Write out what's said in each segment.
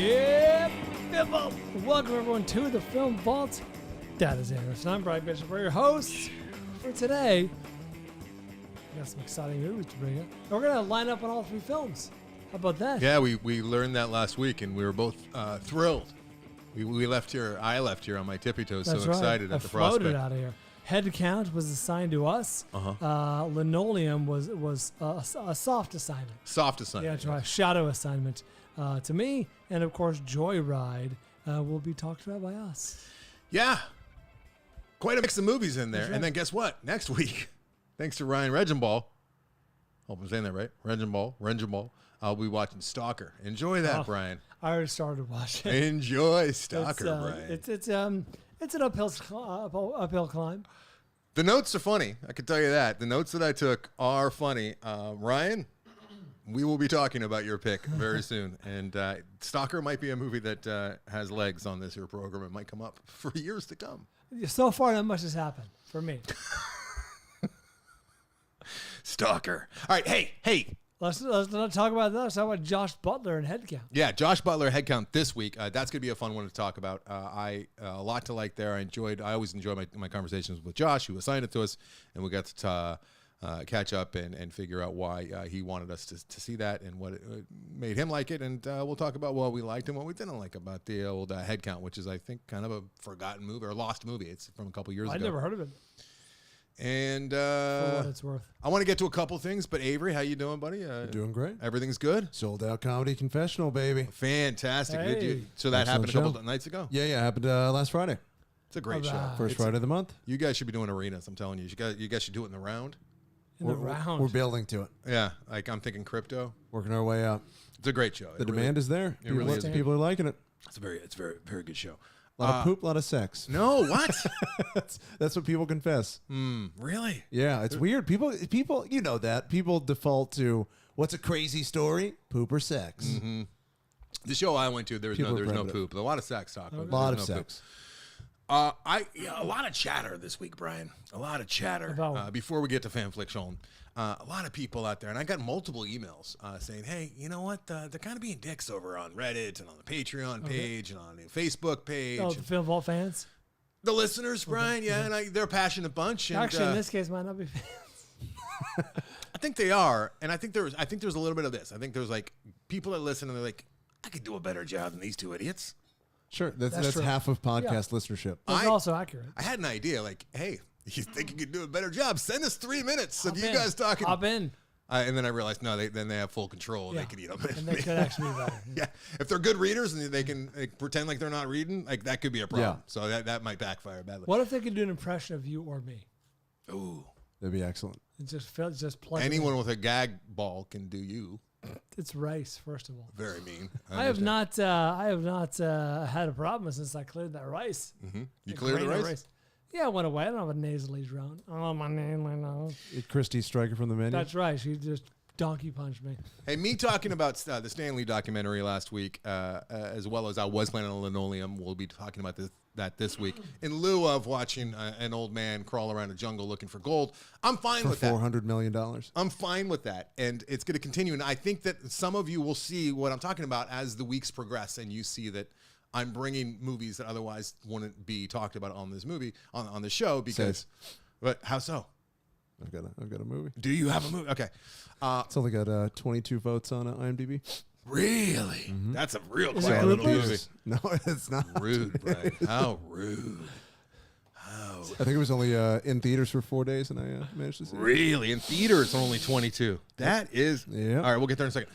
Yeah, Film Vault. Welcome everyone to the Film Vault. That is Anderson. I'm Bryan Bishop. We're your hosts for today. We got some exciting movies to bring up. We're going to line up on all three films. How about that? Yeah, we learned that last week, and we were both thrilled. We left here. I left here on my tippy toes, That's so right. excited I at the floated prospect. out of here. Head count was assigned to us. Linoleum was a soft assignment. Soft assignment. Yeah, that's right. Shadow assignment to me. And, of course, Joyride will be talked about by us. Yeah. Quite a mix of movies in there. That's right. And then guess what? Next week, thanks to Ryan Regenball, hope I'm saying that right, Regenball, I'll be watching Stalker. Enjoy that, Brian. I already started watching. Enjoy Stalker, Brian. It's an uphill climb. The notes are funny. I can tell you that. The notes that I took are funny. Ryan, we will be talking about your pick very soon. And Stalker might be a movie that has legs on this here program. It might come up for years to come. So far, not much has happened for me. Stalker. All right. Hey. Let's not talk about that. Let's talk about Josh Butler and Headcount. Yeah, Josh Butler headcount this week. That's going to be a fun one to talk about. A lot to like there. I always enjoy my conversations with Josh, who assigned it to us, and we got to catch up and figure out why he wanted us to see that and what it made him like it. And we'll talk about what we liked and what we didn't like about the old Headcount, which is, I think, kind of a forgotten movie or lost movie. It's from a couple years ago. I'd never heard of it. And For what it's worth. I want to get to a couple things, but Avery, how you doing, buddy? Doing great. Everything's good? Sold out comedy confessional, baby. Fantastic. Hey. So that Excellent happened a couple show. of nights ago? Yeah, happened last Friday. It's a great All show. right. First Friday of the month. You guys should be doing arenas, I'm telling you. You guys should do it in the round. In the round. We're building to it. Yeah, like I'm thinking crypto. Working our way up. It's a great show. The demand is there. it really is. People are liking it. It's a very good show. A lot of poop, a lot of sex. No, what? That's what people confess. Really? Yeah, it's weird. People, you know that. People default to what's a crazy story? Poop or sex. Mm-hmm. The show I went to, there was no primitive. poop. A lot of sex talk. A lot of sex. A lot of chatter this week, Brian. A lot of chatter. About- Before we get to Fanflickssions, a lot of people out there, and I got multiple emails saying, hey, you know what? They're kind of being dicks over on Reddit and on the Patreon page and on the Facebook page. Oh, the Film Vault fans? The listeners, Brian, and they're a passionate bunch. And, Actually, in this case, might not be fans. I think they are, and I think there's a little bit of this. I think there's like people that listen and they're like, I could do a better job than these two idiots. Sure, that's true. half of podcast listenership. That's also accurate. I had an idea, like, hey, you think you could do a better job? Send us 3 minutes of Hop you in. guys talking. Hop in. And then I realized, no, then they have full control. And Yeah. they can eat them. And they could actually be better. Yeah, if they're good readers and they can pretend like they're not reading, like that could be a problem. Yeah. So that might backfire badly. What if they could do an impression of you or me? Ooh, That'd be excellent. It just plug anyone with a gag ball can do you. It's rice, first of all. Very mean. I have not had a problem since I cleared that rice. Mm-hmm. You The cleared the grain of rice? Yeah, it went away. I don't have a nasally drone. Oh, my nose. Christy Stryker from the menu. That's right. She just donkey punched me. Hey, me talking about the Stan Lee documentary last week, as well as I was playing on Linoleum. We'll be talking about that this week in lieu of watching an old man crawl around a jungle looking for gold. I'm fine for with that. $400 million. I'm fine with that, and it's going to continue. And I think that some of you will see what I'm talking about as the weeks progress, and you see that I'm bringing movies that otherwise wouldn't be talked about on this movie on the show because. But how so? I've got a movie. Do you have a movie? Okay. It's only got 22 votes on IMDb. Really? Mm-hmm. That's a real Is quiet it little Groupers? movie. No, it's not. Rude, Brian. How rude. I think it was only in theaters for 4 days, and I managed to see it. Really? In theaters, only 22. That is. Yeah. All right, we'll get there in a second.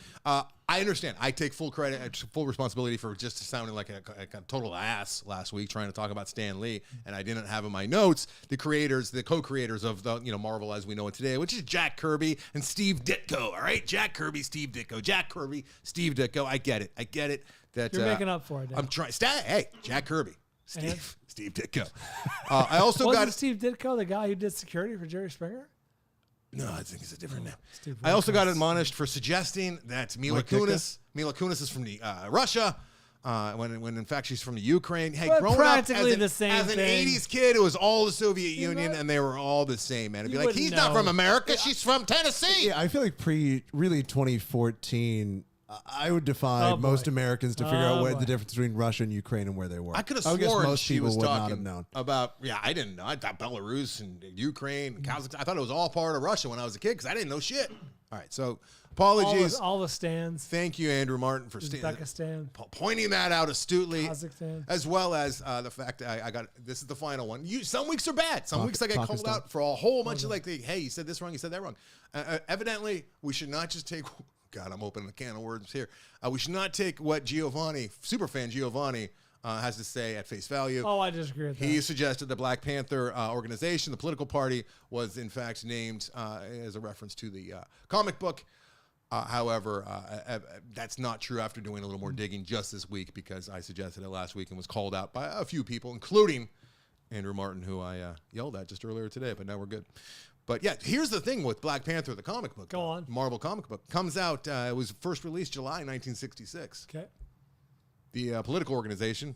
I understand. I take full credit, full responsibility for just sounding like a total ass last week trying to talk about Stan Lee, and I didn't have in my notes the co-creators of the Marvel as we know it today, which is Jack Kirby and Steve Ditko. All right, Jack Kirby, Steve Ditko. Jack Kirby, Steve Ditko. I get it. That You're making up for it. Dan. I'm trying. Hey, Jack Kirby, Steve Ditko. I also Wasn't got Steve Ditko the guy who did security for Jerry Springer? No, I think it's a different name. Steve I also got Ditko. admonished for suggesting that Mila Mike Ditka? Kunis. Mila Kunis is from the Russia. When in fact she's from the Ukraine. Hey, But growing up practically as the same as an thing. 80s kid, it was all the Soviet You Union, know- and they were all the same, man. It'd be You like, he's wouldn't not know. from America, she's from Tennessee. Yeah, I feel like 2014, I would defy Oh, boy. most Americans to figure out Oh, what boy. the difference between Russia and Ukraine and where they were. I could have would guess sworn most she people was would not talking have known. about. Yeah, I didn't know. I thought Belarus and Ukraine and Kazakhstan. I thought it was all part of Russia when I was a kid because I didn't know shit. All right, so apologies. All the stands. Thank you, Andrew Martin, for Uzbekistan, pointing that out astutely, Kazakhstan. as well as the fact that I got this is the final one. Some weeks are bad. Some weeks I get called Pakistan. out for a whole bunch of hey, you said this wrong, you said that wrong. Evidently, we should not just take. God, I'm opening a can of worms here. We should not take what superfan Giovanni, has to say at face value. Oh, I disagree with that. He suggested the Black Panther organization, the political party, was in fact named as a reference to the comic book. However, that's not true after doing a little more digging just this week because I suggested it last week and was called out by a few people, including Andrew Martin, who I yelled at just earlier today, but now we're good. But yeah, here's the thing with Black Panther, the comic book. Go on. Marvel comic book. Comes out, it was first released July 1966. Okay. The political organization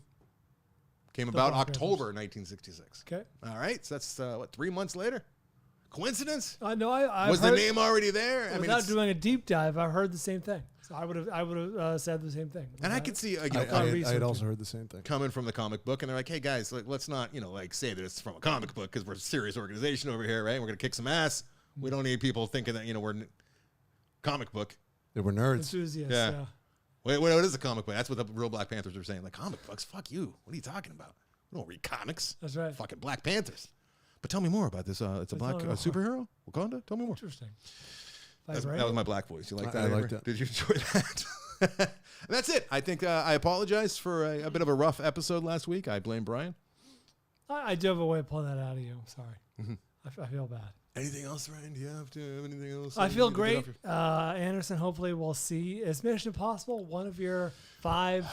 came about Black October 1966. Okay. All right, so that's, 3 months later? Coincidence? I know. I Was the name already there? Without doing a deep dive, I heard the same thing. So I would have said the same thing. And I could see, I researching. had also heard the same thing. coming from the comic book, and they're like, hey, guys, let's not, say that it's from a comic book because we're a serious organization over here, right? We're going to kick some ass. We don't need people thinking that, we're comic book. They were nerds. enthusiasts. Yeah. Yeah. Wait, what is a comic book? That's what the real Black Panthers are saying. Like, comic books? Fuck you. What are you talking about? We don't read comics. That's right. Fucking Black Panthers. But tell me more about this. It's a black tell me more. superhero? Wakanda? Tell me more. Interesting. That was my black voice. You like that? I Avery? liked it. Did you enjoy that? That's it. I think I apologize for a bit of a rough episode last week. I blame Brian. I do have a way of pulling that out of you. I'm sorry. Mm-hmm. I feel bad. Anything else, Ryan? Do you have anything else? I feel you need to get great. off your- Anderson, hopefully we'll see. Is Mission Impossible one of your 5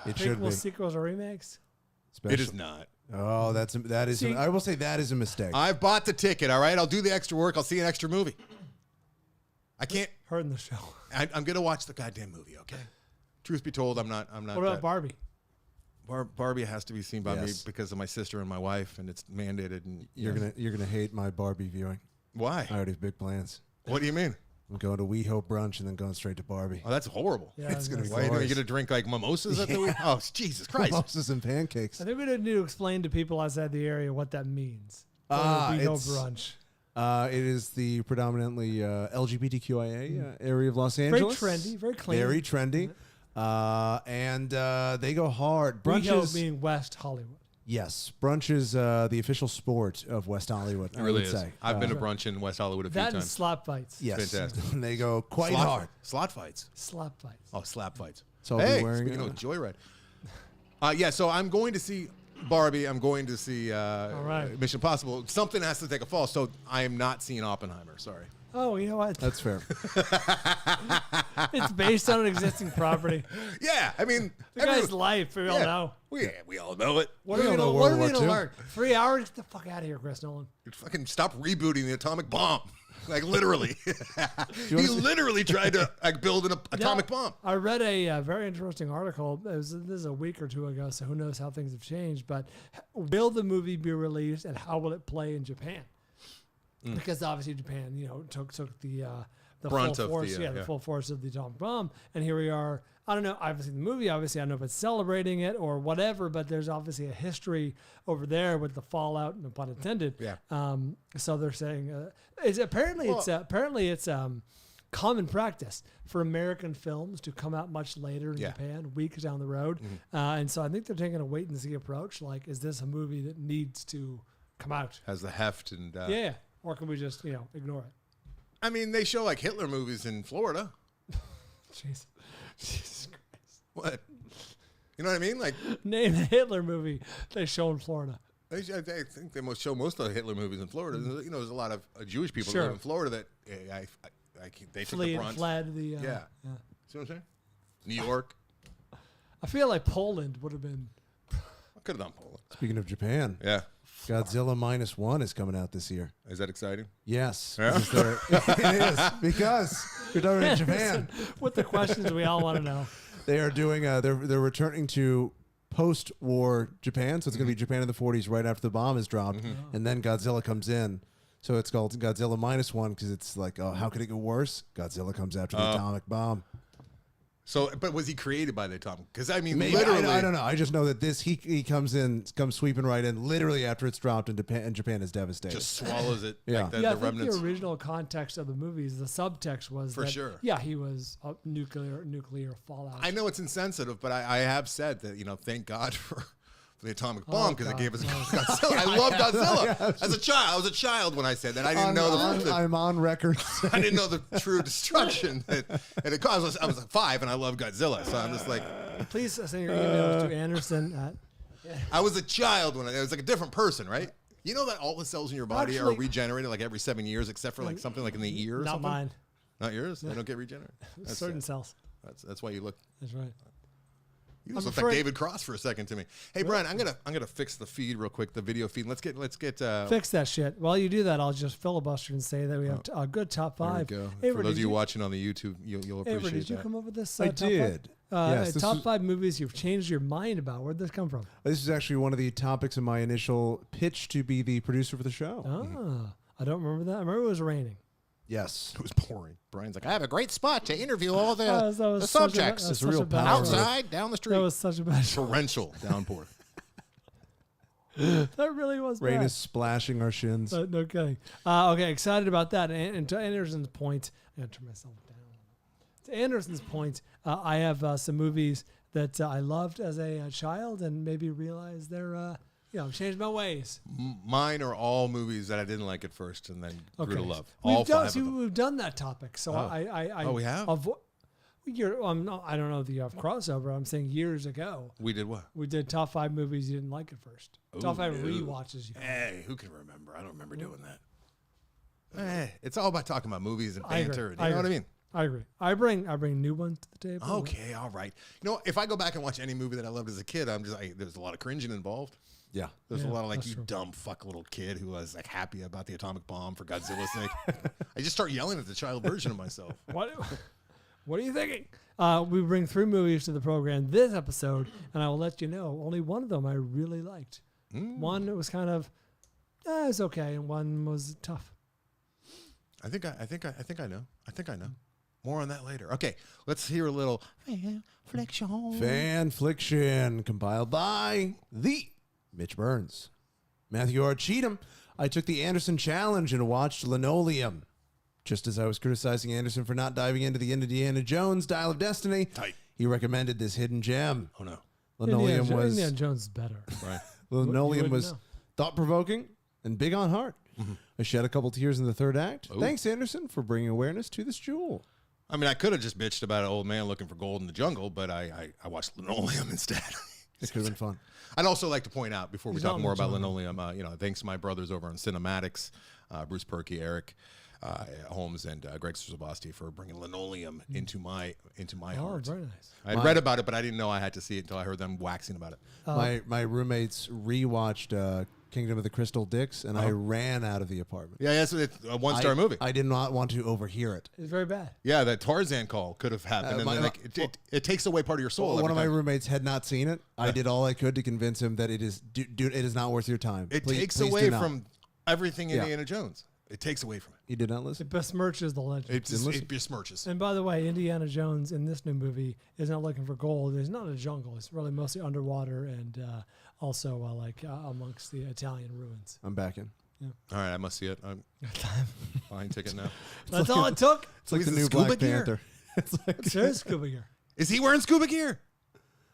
It should be. prequels, sequels, or remakes? It is not. Oh, that is. See- I will say that is a mistake. I've bought the ticket. All right, I'll do the extra work. I'll see an extra movie. I can't. Heard in the show. I'm gonna watch the goddamn movie. Okay. Truth be told, I'm not. What about Barbie? Barbie has to be seen by me Yes. because of my sister and my wife, and it's mandated. And You're gonna hate my Barbie viewing. why? I already have big plans. What do you mean? I'm going to WeHo brunch and then going straight to Barbie. Oh, that's horrible. Yeah, It's gonna be Why are you glorious. going to drink like mimosas at the week? Oh, Jesus Christ. Mimosas and pancakes. I think we need to explain to people outside the area what that means. It's- Brunch. It is the predominantly LGBTQIA area of Los Very Angeles. trendy, very clean. Very trendy. And they go hard. Brunch Brunch is being West Hollywood. yes. Brunch is the official sport of West Hollywood. It I really would is. say. I've been to brunch in West Hollywood a few That and times. slap fights. Yes, Fantastic. they go quite hard. Slot fights. Slap fights. Oh, slap fights. So I'll be hey, wearing speaking of Joyride. Yeah, so I'm going to see Barbie. I'm going to see right. Mission Impossible. Something has to take a fall, so I am not seeing Oppenheimer. Sorry. Oh, you know what? That's fair. It's based on an existing property. Yeah, I mean, The guy's everyone- life, we all know. We all know it. What We are we all know going World to War II. learn? 3 hours? Get the fuck out of here, Chris Nolan. Fucking stop rebooting the atomic bomb. Like literally. He wanna see- literally tried to build an atomic bomb. I read a very interesting article. This is a week or two ago, so who knows how things have changed. But will the movie be released, and how will it play in Japan? Because obviously Japan, took the Brunt full of force, the, the yeah. full force of the atomic bomb, and here we are. I don't know. Obviously, the movie. Obviously, I don't know if it's celebrating it or whatever. But there's obviously a history over there with the fallout, no pun intended. Yeah. So they're saying apparently it's common practice for American films to come out much later in Yeah. Japan, weeks down the road, and so I think they're taking a wait and see approach. Like, is this a movie that needs to come out? Has the heft and Yeah, or can we just ignore it? I mean, they show like Hitler movies in Florida. Jeez. Jesus Christ. What? You know what I mean? Like, Name the Hitler movie they show in Florida. I think they must show most of the Hitler movies in Florida. There's a lot of Jewish people Sure. that live in Florida that they took the brunt. Fled the. Yeah. See what I'm saying? New York. I feel like Poland would have been. I could have done Poland. Speaking of Japan, Yeah. Godzilla -1 is coming out this year. Is that exciting? Yes. Yeah? It is because you're talking about Japan. With the questions we all want to know. They are doing. They're returning to post-war Japan, so it's going to be Japan in the 40s, right after the bomb is dropped, and then Godzilla comes in. So it's called Godzilla -1 because it's like, oh, how could it get worse? Godzilla comes after the atomic bomb. So, but was he created by the atomic? Because I mean, Maybe, literally, I don't know. I just know that he comes sweeping right in, literally after it's dropped, and Japan is devastated. just swallows it. Yeah. Like I the think remnants. the original context of the movies, the subtext was For that, sure. Yeah, he was a nuclear fallout. I know it's insensitive, but I have said that, thank God for the atomic bomb because it gave us Godzilla. I love Godzilla. As a child, I was a child when I said that. I didn't know I'm on record. I didn't know the true destruction that it caused. I was like 5 and I love Godzilla, so I'm just like, Please send your emails to Anderson I was a child when it was like a different person, right? You know that all the cells in your body are regenerated like every 7 years, except for like something like in the ear or Not something? mine. Not yours? They don't get regenerated? That's Certain sad. cells. That's why you look. That's right. You just I'm look like afraid- David Cross for a second to me. Hey Brian, I'm gonna fix the feed real quick, the video feed. Let's get Fix that shit. While you do that, I'll just filibuster and say that we have a good top there we 5. go. Avery, For those of did you watching on the YouTube, you'll appreciate Avery, did you that. come up with this? I Top 5? did. Yes, this top was- 5 movies you've changed your mind about. Where'd this come from? This is actually one of the topics of my initial pitch to be the producer for the show. I don't remember that. I remember it was raining. Yes. It was pouring. Brian's like, I have a great spot to interview all the That was the such a- subjects. that was It's such real a bad power. choice. Outside, down the street. That was such a bad choice. torrential downpour. That really was Rain bad. is splashing our shins. No kidding. Okay, excited about that. And to Anderson's point, I'm going to turn myself down. To Anderson's point, I have some movies that I loved as a child and maybe realized they're, changed my ways. Mine are all movies that I didn't like at first and then grew to love. We've All done, 5 see, of them. we've done that topic. So I we have? I don't know if you have crossover. I'm saying years ago. We did what? We did top 5 movies you didn't like at first. Top 5 rewatches. Hey, who can remember? I don't remember doing that. Hey, it's all about talking about movies and I agree. banter. You know what I mean? I agree. I bring new ones to the table. Okay, all right. If I go back and watch any movie that I loved as a kid, I'm just like, there's a lot of cringing involved. Yeah. There's a Yeah, lot of like, that's you true. dumb fuck little kid who was like happy about the atomic bomb for Godzilla's sake. I just start yelling at the child version of myself. What are you thinking? We bring 3 movies to the program this episode, and I will let you know only one of them I really liked. One was kind of, it was okay, and one was tough. I think I know. More on that later. Okay, let's hear a little Fanflickssions. Fanfliction, compiled by the Mitch Burns. Matthew R. Cheatham. I took the Anderson challenge and watched Linoleum. Just as I was criticizing Anderson for not diving into the Indiana Jones Dial of Destiny, Tight. he recommended this hidden gem. Oh no. Linoleum Indiana Jones is better. Right. Linoleum wouldn't was know. thought-provoking and big on heart. I shed a couple tears in the third act. Ooh. Thanks, Anderson, for bringing awareness to this jewel. I mean, I could have just bitched about an old man looking for gold in the jungle, but I watched Linoleum instead. It could have been fun. I'd also like to point out before we He's talk not in more the about jungle. Linoleum, thanks to my brothers over on Cinematics, Bruce Perky, Eric Holmes, and Greg Strzobowski for bringing Linoleum into my Oh, heart. very nice. I'd read about it, but I didn't know I had to see it until I heard them waxing about it. My roommates rewatched Kingdom of the Crystal Dicks, and I ran out of the apartment. Yeah, so it's a one-star movie. I did not want to overhear it. It's very bad. Yeah, that Tarzan call could have happened, and then it takes away part of your soul. One every of my time. roommates had not seen it. I did all I could to convince him that it is, dude, it is not worth your time. It Please- takes please away do not. from everything Yeah. Indiana Jones. It takes away from it. He did not listen. It besmirches the legend. It listen. besmirches. And by the way, Indiana Jones in this new movie is not looking for gold. It's not a jungle. It's really mostly underwater and also amongst the Italian ruins. I'm back in. All right, I must see it. I'm buying ticket now. That's all it took. It's like He's the in new scuba Black gear. Panther. It's like There's scuba gear. Is he wearing scuba gear?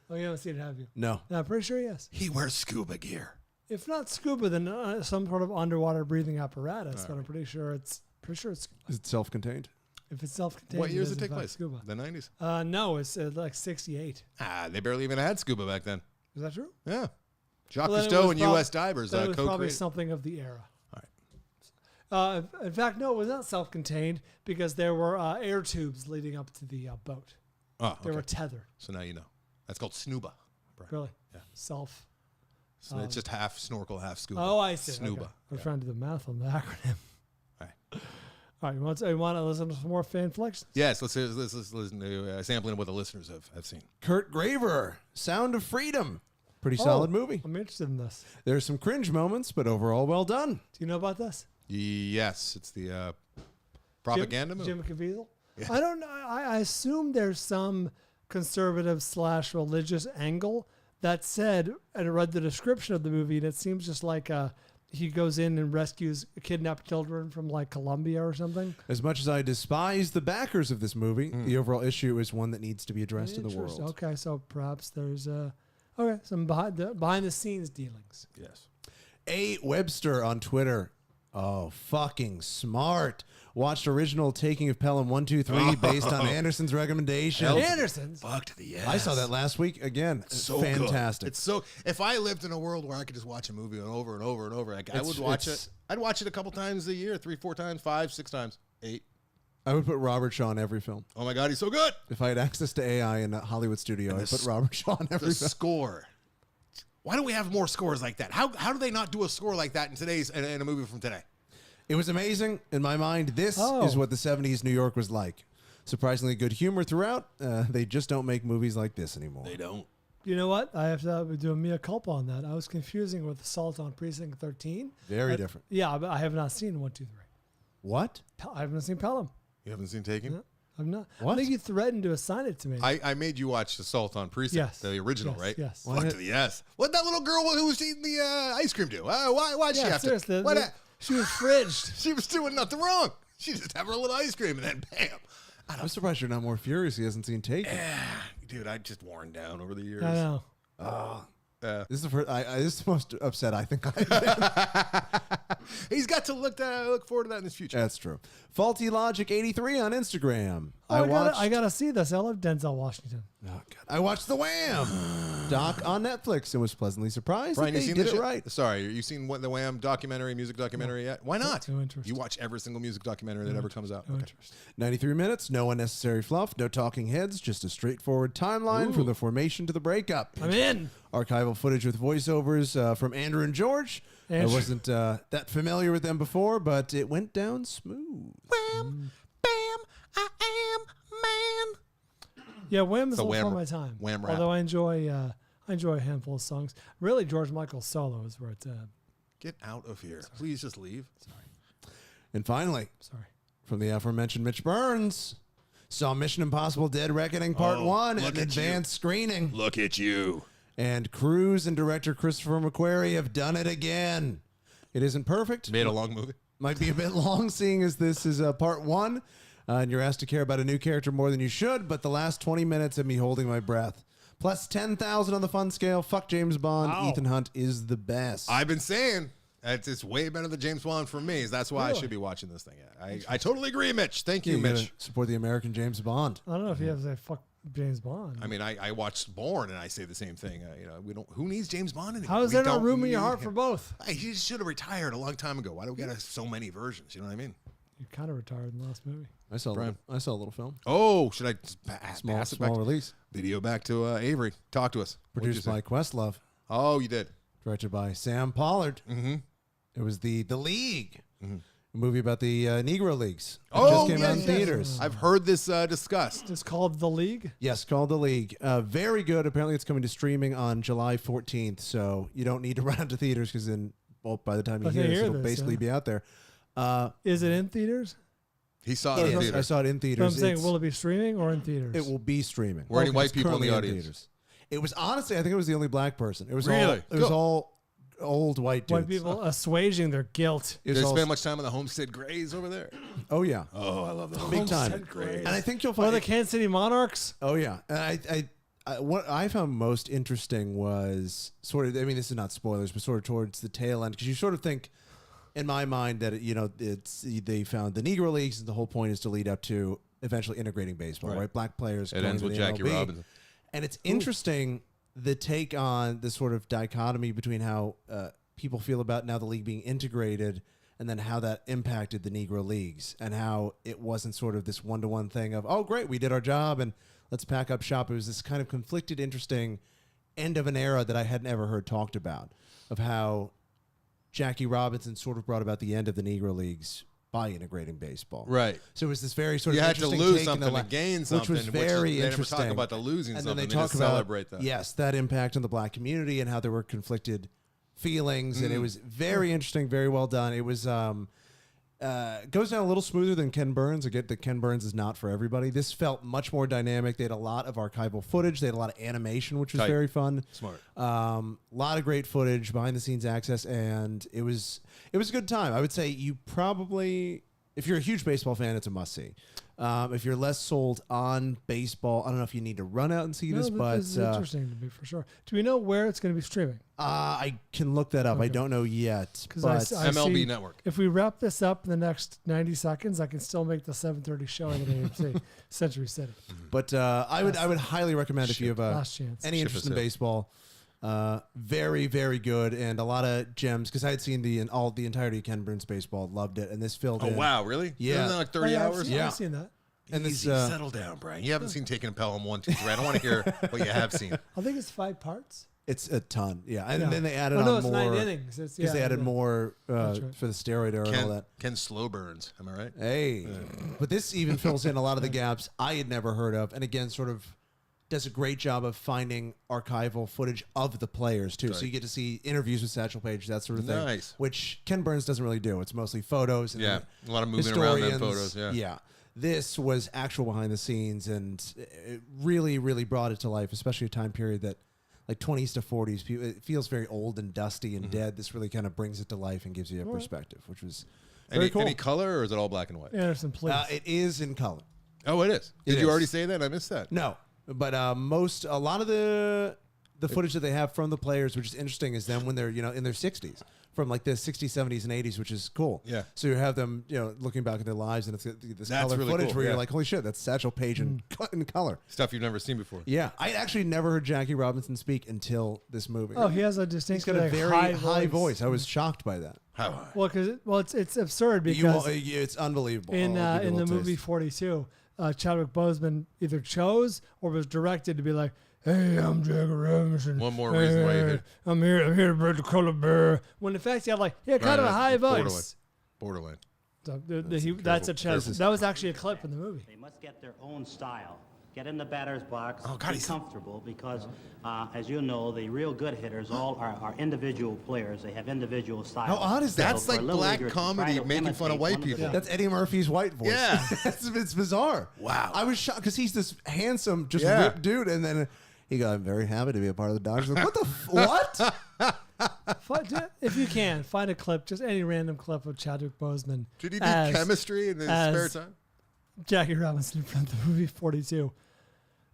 Oh, you haven't seen it, have you? no. No, I'm pretty sure yes. He wears scuba gear. If not scuba, then some sort of underwater breathing apparatus. But I'm pretty sure it's Is it self-contained? if it's self-contained. What years is did it in take fact place? Scuba. The 90s. No, it's like 68. They barely even had scuba back then. Is that true? Yeah. Jacques Well, then it Cousteau was and prob- U.S. Divers That was probably co-created. something of the era. All In fact, no, it was not self-contained because there were air tubes leading up to the boat. Oh, They okay. were tethered. So now you know. That's called snuba. Brian. Really? Yeah. Self. So it's just half snorkel, half scuba. Oh, I see. Snuba. Okay. We're Yeah. trying to do the math on the acronym. All right. All right, you want to listen to some more Fanflickssions? Yes, let's listen to a sampling of what the listeners have seen. Kurt Graver, Sound of Freedom. Pretty solid Oh, movie. I'm interested in this. There's some cringe moments, but overall well done. Do you know about this? Yes, it's the propaganda movie. Jim Caviezel? Yeah. I don't know. I assume there's some conservative / religious angle. That said, I read the description of the movie, and it seems just like he goes in and rescues kidnapped children from like Colombia or something. As much as I despise the backers of this movie, the overall issue is one that needs to be addressed in the world. Okay, so perhaps there's some behind the scenes dealings. Yes. A. Webster on Twitter. Oh, fucking smart. Watched original Taking of Pelham 1, 2, 3 based on Anderson's recommendation. Anderson's? Fuck to the yes. I saw that last week. Again, So fantastic. Good. It's so. If I lived in a world where I could just watch a movie over and over and over, like I would watch it. I'd watch it a couple times a year, 3, 4 times, 5, 6 times, 8. I would put Robert Shaw in every film. Oh my God, he's so good. If I had access to AI in a Hollywood studio, I'd put Robert Shaw in every The film. score. Why don't we have more scores like that? How do they not do a score like that in a movie from today? It was amazing. In my mind, this is what the 70s New York was like. Surprisingly good humor throughout. They just don't make movies like this anymore. They don't. You know what? I have to do a mea culpa on that. I was confusing with Assault on Precinct 13. Very different. Yeah, but I have not seen 1, 2, 3. What? I haven't seen Pelham. You haven't seen Taken? No, I've not. What? I think you threatened to assign it to me. I made you watch Assault on Precinct, Yes. the original, Yes, right? yes. Fuck to the yes. What'd that little girl who was eating the ice cream do? Why'd she yeah, have seriously. to? What? She was fridged. She was doing nothing wrong. She just have her little ice cream and then bam. I'm surprised you're not more furious he hasn't seen Taken. Dude, I just worn down over the years. I know. This is the first. This is the most upset I think I've been. He's got to look forward to that in his future. That's true. Faulty Logic 83 on Instagram. Oh, I gotta see this. I love Denzel Washington. Oh, God. I watched The Wham doc on Netflix and was pleasantly surprised Brian, that you they seen did this it shit? right. Sorry, you seen the Wham music documentary yet? Why not? No interest. You watch every single music documentary that ever comes out. No Okay. interest. 93 minutes, no unnecessary fluff, no talking heads, just a straightforward timeline from the formation to the breakup. I'm in. Archival footage with voiceovers from Andrew and George. Andrew. I wasn't that familiar with them before, but it went down smooth. Wham, bam, I am man. Yeah, Wham is The all Wham- for my time. Wham rap. Although I enjoy a handful of songs. Really, George Michael's solo is where it's at. Get out of here. Please just leave. And finally, Sorry. from the aforementioned Mitch Burns, saw Mission Impossible Dead Reckoning Part 1 look at an at you. advanced screening. Look at you. And Cruise and director Christopher McQuarrie have done it again. It isn't perfect. Made a long movie. Might be a bit long, seeing as this is part 1, and you're asked to care about a new character more than you should, but the last 20 minutes of me holding my breath. Plus 10,000 on the fun scale. Fuck James Bond. Wow. Ethan Hunt is the best. I've been saying it's way better than James Bond for me. That's why I should be watching this thing. I totally agree, Mitch. Thank you, You gotta Mitch. support the American James Bond. I don't know if you have to say fuck James Bond. I mean, I watched Bourne and I say the same thing. We don't. Who needs James Bond anymore? How is We there not don't room in your need heart him. for both? He should have retired a long time ago. Why do we got so many versions? You know what I mean? You kind of retired in the last movie. I saw Brian. a little film. Oh, should I just pass it back? Small release. Video back to Avery. Talk to us. What'd you Produced say? by Questlove. Oh, you did. Directed by Sam Pollard. Mm-hmm. It was the League. A movie about the Negro Leagues. It Oh, just came out in yes. theaters. I've heard this discussed. It's called The League. Yes, called The League. Very good. Apparently, it's coming to streaming on July 14th, so you don't need to run out to theaters because then, by the time you Okay, hear this, hear it'll this, basically yeah. be out there. Is it in theaters? He saw it in I theater. saw it in But theaters. I'm saying, It's- will it be streaming or in theaters? it will be streaming. Were any It's white people in the currently audience? theaters. It was honestly, I think it was the only black person. It was all. Really? It was Cool. all old white dudes. White people assuaging their guilt. It Did was they all- spend much time on the Homestead Grays over there? Oh yeah, Oh, I love the big time. Homestead Grays. And I think you'll Or find. the Kansas City Monarchs. Oh yeah, and what I found most interesting was sort of. I mean, this is not spoilers, but sort of towards the tail end, because you sort of think, in my mind, that they found the Negro Leagues, and the whole point is to lead up to eventually integrating baseball, right? Black players. It going ends to with the Jackie MLB. Robinson. And it's interesting the take on the sort of dichotomy between how people feel about now the league being integrated, and then how that impacted the Negro Leagues, and how it wasn't sort of this one-to-one thing of, oh, great, we did our job, and let's pack up shop. It was this kind of conflicted, interesting end of an era that I hadn't ever heard talked about, of how Jackie Robinson sort of brought about the end of the Negro Leagues by integrating baseball. Right. So it was this very sort You of had to interesting lose take in the something to gain something, which was very they interesting. never talk about the losing And something. then they just talk about celebrate that. Yes, that impact on the black community and how there were conflicted feelings, and it was very interesting, very well done. It was goes down a little smoother than Ken Burns. I get that Ken Burns is not for everybody. This felt much more dynamic. They had a lot of archival footage. They had a lot of animation, which was Tight. very fun. Smart. A lot of great footage, behind the scenes access, and it was a good time. I would say you probably, if you're a huge baseball fan, it's a must see. If you're less sold on baseball, I don't know if you need to run out and see this, but this is interesting to me for sure. Do we know where it's going to be streaming? I can look that up. Okay. I don't know yet. Because But I MLB see Network. If we wrap this up in the next 90 seconds, I can still make the 7:30 showing at AMC, Century City. But I would highly recommend if you have Last chance. any Ship interest us in in. baseball. Very, very good, and a lot of gems because I had seen the entirety of Ken Burns baseball, loved it, and this filled Oh, in. wow, really? Yeah. Isn't that like 30 I've hours? seen- Yeah. I've seen that. And this, Easy, settle down, Brian. You haven't seen Taking a Pelham 1, 2, 3. I don't want to hear what you have seen. I think it's 5 parts. It's a ton, yeah, and Yeah. then they added Oh, no, on it's more 9 innings. It's, because they added yeah. more That's right. for the steroid era and all that. Ken Slowburns. Am I right? Hey, but this even fills in a lot of the gaps I had never heard of, and again, sort of does a great job of finding archival footage of the players too. So Right. you get to see interviews with Satchel Paige, that sort of thing. Nice. Which Ken Burns doesn't really do. It's mostly photos. And Yeah. then A lot of moving around them historians. photos. Yeah. This was actual behind the scenes, and it really, really brought it to life, especially a time period that, like 20s to 40s, it feels very old and dusty and dead. This really kind of brings it to life and gives you a perspective, which was very cool. Any color, or is it all black and white? Anderson, please. It is in color. Oh, it is. It Did you is. already say that? I missed that. No, but a lot of the footage that they have from the players, which is interesting, is them when they're in their 60s, from like the 60s, 70s, and 80s, which is cool. Yeah. So you have them looking back at their lives, and it's this That's color really footage cool, where you're yeah. like, holy shit, that's Satchel Paige in color. Stuff you've never seen before. Yeah, I actually never heard Jackie Robinson speak until this movie. oh, he has a He's distinctly got a very high voice. I was shocked by that. How? Well, it's absurd because It's unbelievable. in I'll give you a the little movie taste. 42, Chadwick Boseman either chose or was directed to be like, "Hey, I'm Jackie Robinson. One more reason why you're here." I'm here to break the color bear." When in fact he had like kind of a high voice. Borderline. So that's a chance. That was actually a clip in the movie. They must get their own style. Get in the batter's box. Oh, God, be comfortable because, as you know, the real good hitters all are individual players. They have individual styles. How odd is that? That's for like a little black leaguer to comedy try to making fun of imitate white one the people. best. That's Eddie Murphy's white voice. Yeah. it's bizarre. Wow. I was shocked because he's this handsome, just Yeah. ripped dude, and then he goes, "I'm very happy to be a part of the Dodgers." Like, what the what? If you can find a clip, just any random clip of Chadwick Boseman. Did he do as chemistry in his spare time? Jackie Robinson from the movie 42.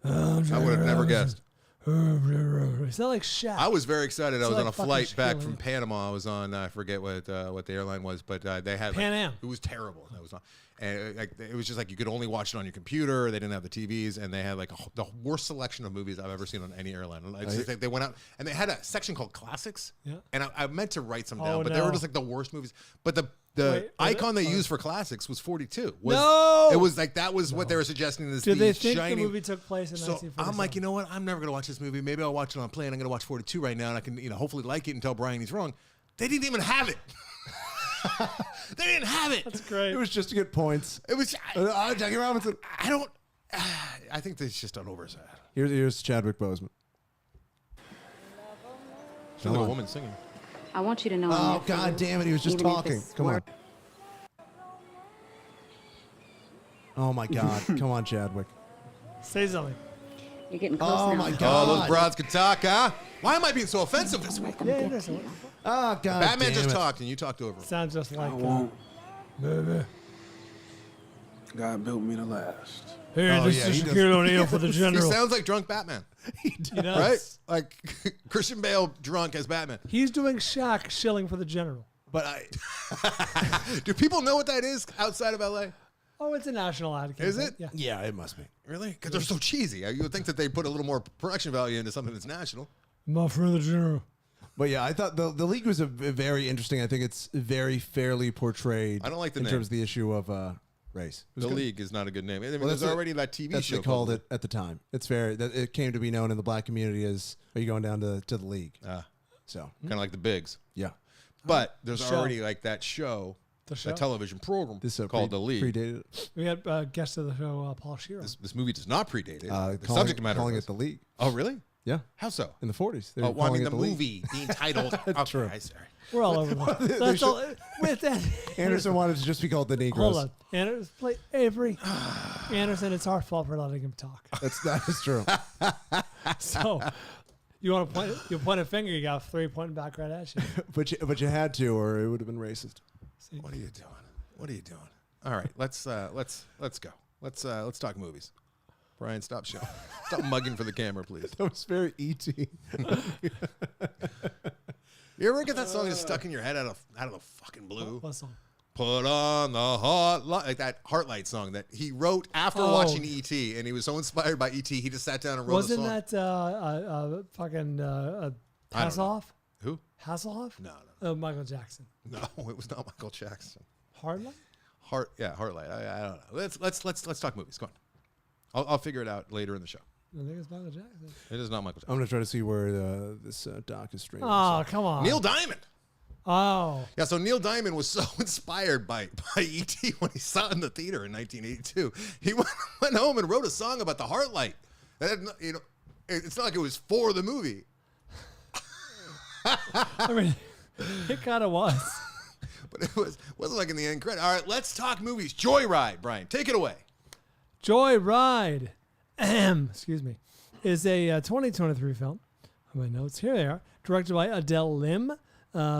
I would have never guessed. It's not like Shaq. I was very excited. I It's was like on a fucking flight back Shaquille from O'Neal. Panama. I was on, I forget what the airline was, but they had Pan Am. It was terrible. That was on, and it was just like you could only watch it on your computer. They didn't have the TVs, and they had like the worst selection of movies I've ever seen on any airline. And it's just like they went out and they had a section called classics. Yeah. And I meant to write some down, Oh, but they were no. just like the worst movies. But the Wait, icon they oh. used for classics was 42. No! It was like that was what they were suggesting. Is Did the they think shining, the movie took place in so 1947? I'm like, you know what? I'm never gonna watch this movie. Maybe I'll watch it on a plane. I'm gonna watch 42 right now, and I can, hopefully like it and tell Brian he's wrong. They didn't even have it. They didn't have it. That's great. It was just to get points. It was. Jackie Robinson. I don't. I think that's just an oversight. Here's Chadwick Boseman. It's like a woman singing. I want you to know. I'm Oh there for God you, damn it! He was just even if talking. it's Come on. work. Oh my God! Come on, Chadwick. Say something. You're getting close Oh now. my Oh, God! those broads can talk, huh? Why am I being so offensive this week? Yeah, it is. Oh God! Batman damn just it. talked and you talked over him. Sounds just like. I won't. God built me to last. Hey, Oh, this yeah, is he does. Shaquille O'Neal for the He general. sounds like drunk Batman, He does. right? Like Christian Bale drunk as Batman. He's doing Shaq shilling for the general. But I. Do people know what that is outside of LA? Oh, it's a national ad campaign. Is it? Yeah. Yeah, it must be. Really? Because they're so cheesy. You would think that they put a little more production value into something that's national. My friend the general. But yeah, I thought the league was very interesting. I think it's very fairly portrayed. I don't like the in name. terms of the issue of race. It was The good. League is not a good name. I mean, Well, there's that's already that TV That's show what they called called it at the time. It's fair. It came to be known in the black community as, "Are you going down to the league?" So kind of like the Bigs. yeah, But there's Show. already like that show, The show? that television program this called The League. predated. We had guest of the show, Paul Shearer. This movie does not predate it. The Calling, subject matter. calling does. it the league. Oh, really? Yeah, How so? in the 40s. They Oh, were well, I calling mean, it the leak. movie being titled. Okay, True. sorry. We're all over the That's all. With that, Anderson wanted to just be called the Negroes. hold on. Anderson, play Avery. Anderson, it's our fault for letting him talk. That is true. So, you want to point? You point a finger. You got 3 pointing back right at you. but you had to, or it would have been racist. See? What are you doing? What are you doing? All right, let's go. Let's talk movies. Brian, stop mugging for the camera, please. That was very E.T. You ever get that song just stuck in your head out of the fucking blue? What song? Put on the hot light, like that Heartlight song that he wrote after watching E.T. and he was so inspired by E.T. he just sat down and wrote Wasn't the song. that fucking I don't know. Hasselhoff? Who? Hasselhoff? No, Oh, Michael Jackson. no, it was not Michael Jackson. Hardline? Heartlight. I don't know. Let's talk movies. Go on. I'll figure it out later in the show. I think it's Michael Jackson. It is not Michael Jackson. I'm going to try to see where this doc is streaming. Oh, come on. Neil Diamond. Oh. Yeah, so Neil Diamond was so inspired by E.T. when he saw it in the theater in 1982. He went home and wrote a song about the Heartlight. It's not like it was for the movie. I mean, it kind of was. But it wasn't like in the end credit. All right, let's talk movies. Joyride, Brian. Take it away. Joyride, excuse me, is a 2023 film. My notes, here they are. Directed by Adele Lim,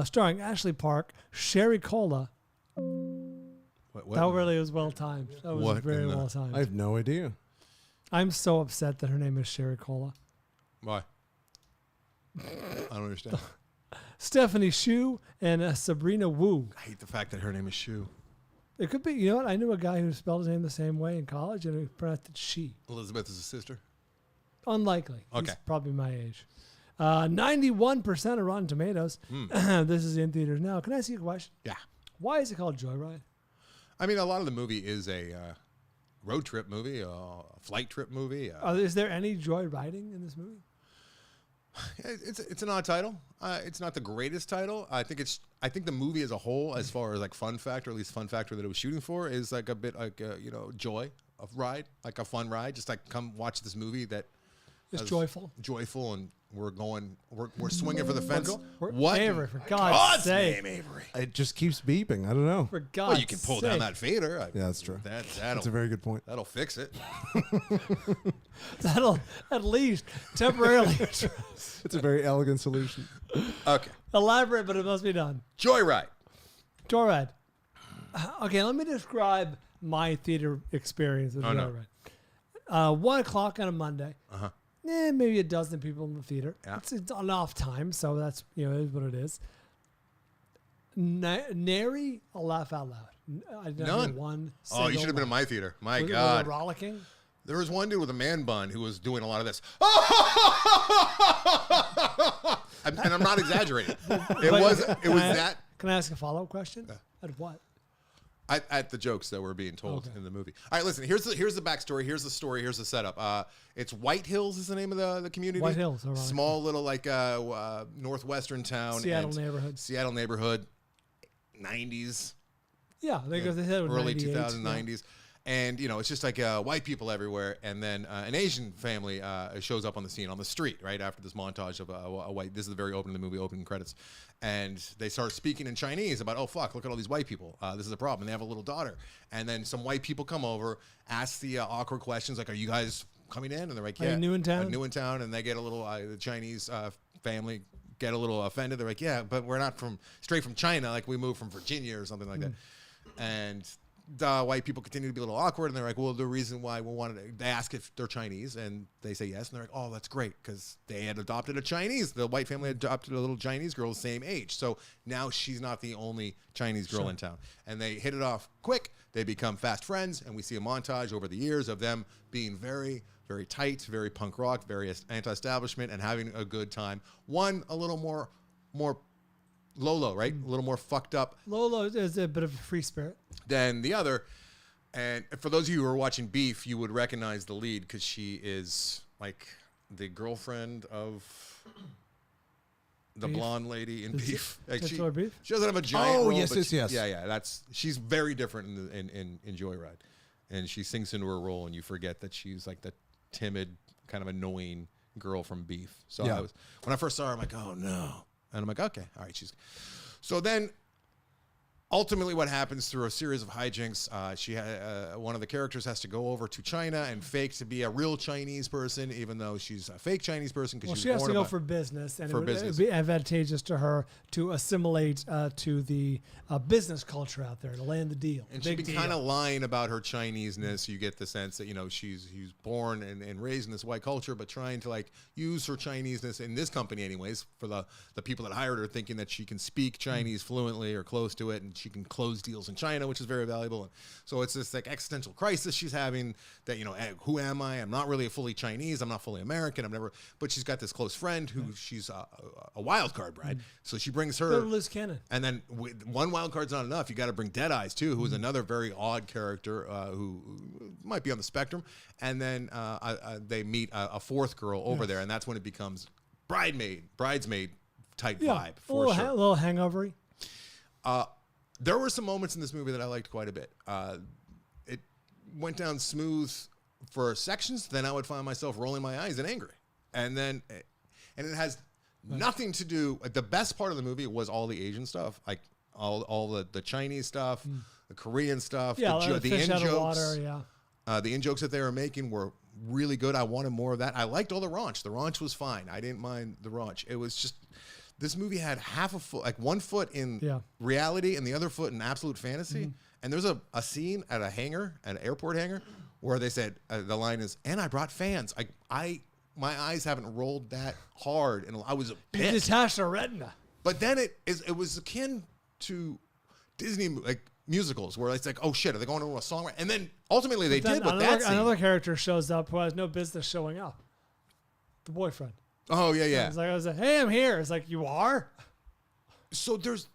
starring Ashley Park, Sherry Cola. What? That really was well timed. That was What very in the- well timed. I have no idea. I'm so upset that her name is Sherry Cola. Why? I don't understand. Stephanie Shu and Sabrina Wu. I hate the fact that her name is Shu. It could be, you know what? I knew a guy who spelled his name the same way in college and he pronounced it she. Elizabeth is a sister. Unlikely. He's Okay. probably my age. 91% of Rotten Tomatoes. This is in theaters now. Can I ask you a question? Yeah. Why is it called Joyride? I mean, a lot of the movie is a road trip movie, a flight trip movie. Is there any joy riding in this movie? It's an odd title. It's not the greatest title. I think the movie as a whole, as far as like fun factor, at least fun factor that it was shooting for, is like a bit like joy of ride, like a fun ride. Just like come watch this movie that It's is joyful. and we're swinging for the fence. We're- What? Avery, for in God's sake. name, Avery. It just keeps beeping. I don't know. For God's Well, you can pull down sake. that fader. Yeah, that's true. That'll That's a very good point. that'll fix it. That'll at least temporarily It's a very elegant solution. Okay, elaborate, but it must be done. Joyride. Joyride. Okay, let me describe my theater experience with Oh, no. Joyride. 1 o'clock on a Monday. Uh-huh. Maybe a dozen people in the theater. Yeah. It's an off time, so that's it is what it is. Nary a laugh out loud. I didn't None. hear one. Oh, you single should have been in laugh. my theater. My Was it God. rollicking. There was one dude with a man bun who was doing a lot of this. And I'm not exaggerating. It was that Can I ask a follow-up question? At what? at the jokes that were being told Okay. in the movie. All right, listen. Here's the backstory. Here's the story. Here's the setup. It's White Hills is the name of the community. White Hills, all right. Small little like northwestern town. Seattle and neighborhood. Seattle neighborhood. 90s. Yeah, because they said it was Early 98, 2090s. And, it's just like white people everywhere. And then an Asian family shows up on the scene, on the street, right after this montage of a white. This is the very opening of the movie, opening credits. And they start speaking in Chinese about, oh, fuck, look at all these white people. This is a problem. And they have a little daughter. And then some white people come over, ask the awkward questions like, are you guys coming in? And they're like, Are yeah. you new in town? I'm new in town. And they get a little, the Chinese family get a little offended. They're like, yeah, but we're not straight from China. Like we moved from Virginia or something like that. And the white people continue to be a little awkward, and they're like, well, the reason why we wanted they ask if they're Chinese, and they say yes, and they're like, oh, that's great, because they had adopted a Chinese. The white family adopted a little Chinese girl the same age. So now she's not the only Chinese girl in town. And they hit it off quick. They become fast friends, and we see a montage over the years of them being very, very tight, very punk rock, very anti-establishment, and having a good time. One, a little more Lolo, right? A little more fucked up Lolo is a bit of a free spirit. than the other. And for those of you who are watching Beef, you would recognize the lead because she is like the girlfriend of the Beef? blonde lady in Is it Beef. Like titular Beef? she doesn't have a giant Oh, role, yes, but yes, she- yes. Yeah. She's very different in Joyride. And she sinks into her role, and you forget that she's like the timid, kind of annoying girl from Beef. So Yeah. when I first saw her, I'm like, oh no, and I'm like, okay, all right, so then. Ultimately, what happens through a series of hijinks, one of the characters has to go over to China and fake to be a real Chinese person, even though she's a fake Chinese person. Well, she has to go for business, and it would be advantageous to her to assimilate to the business culture out there to land the deal. And she's been kind of lying about her Chineseness. You get the sense that, she's born and raised in this white culture, but trying to like use her Chineseness in this company anyways for the people that hired her, thinking that she can speak Chinese fluently or close to it, and she can close deals in China, which is very valuable. And so it's this like existential crisis she's having that, who am I? I'm not really fully Chinese. I'm not fully American. But she's got this close friend who she's a wild card bride. So she brings her. Loose cannon. And then one wild card's not enough. You got to bring Deadeyes too, who is another very odd character who might be on the spectrum. And then they meet a fourth girl over there, and that's when it becomes bridesmaid type vibe for sure. A little hangover-y. There were some moments in this movie that I liked quite a bit. It went down smooth for sections. Then I would find myself rolling my eyes and angry. And it has nothing to do. The best part of the movie was all the Asian stuff, like all the Chinese stuff, the Korean stuff, the in jokes. The in jokes that they were making were really good. I wanted more of that. I liked all the raunch. The raunch was fine. I didn't mind the raunch. It was just. This movie had half a foot, like 1 foot in reality and the other foot in absolute fantasy. And there's a scene at an airport hangar, where they said, the line is, and I brought fans. My eyes haven't rolled that hard, and I was pissed. You detached a retina. But then it was akin to Disney musicals, where it's like, oh shit, are they going to a song? And then ultimately they did with that scene. Another character shows up who has no business showing up. The boyfriend. Oh yeah. I was like, hey, I'm here. It's like, you are? So there's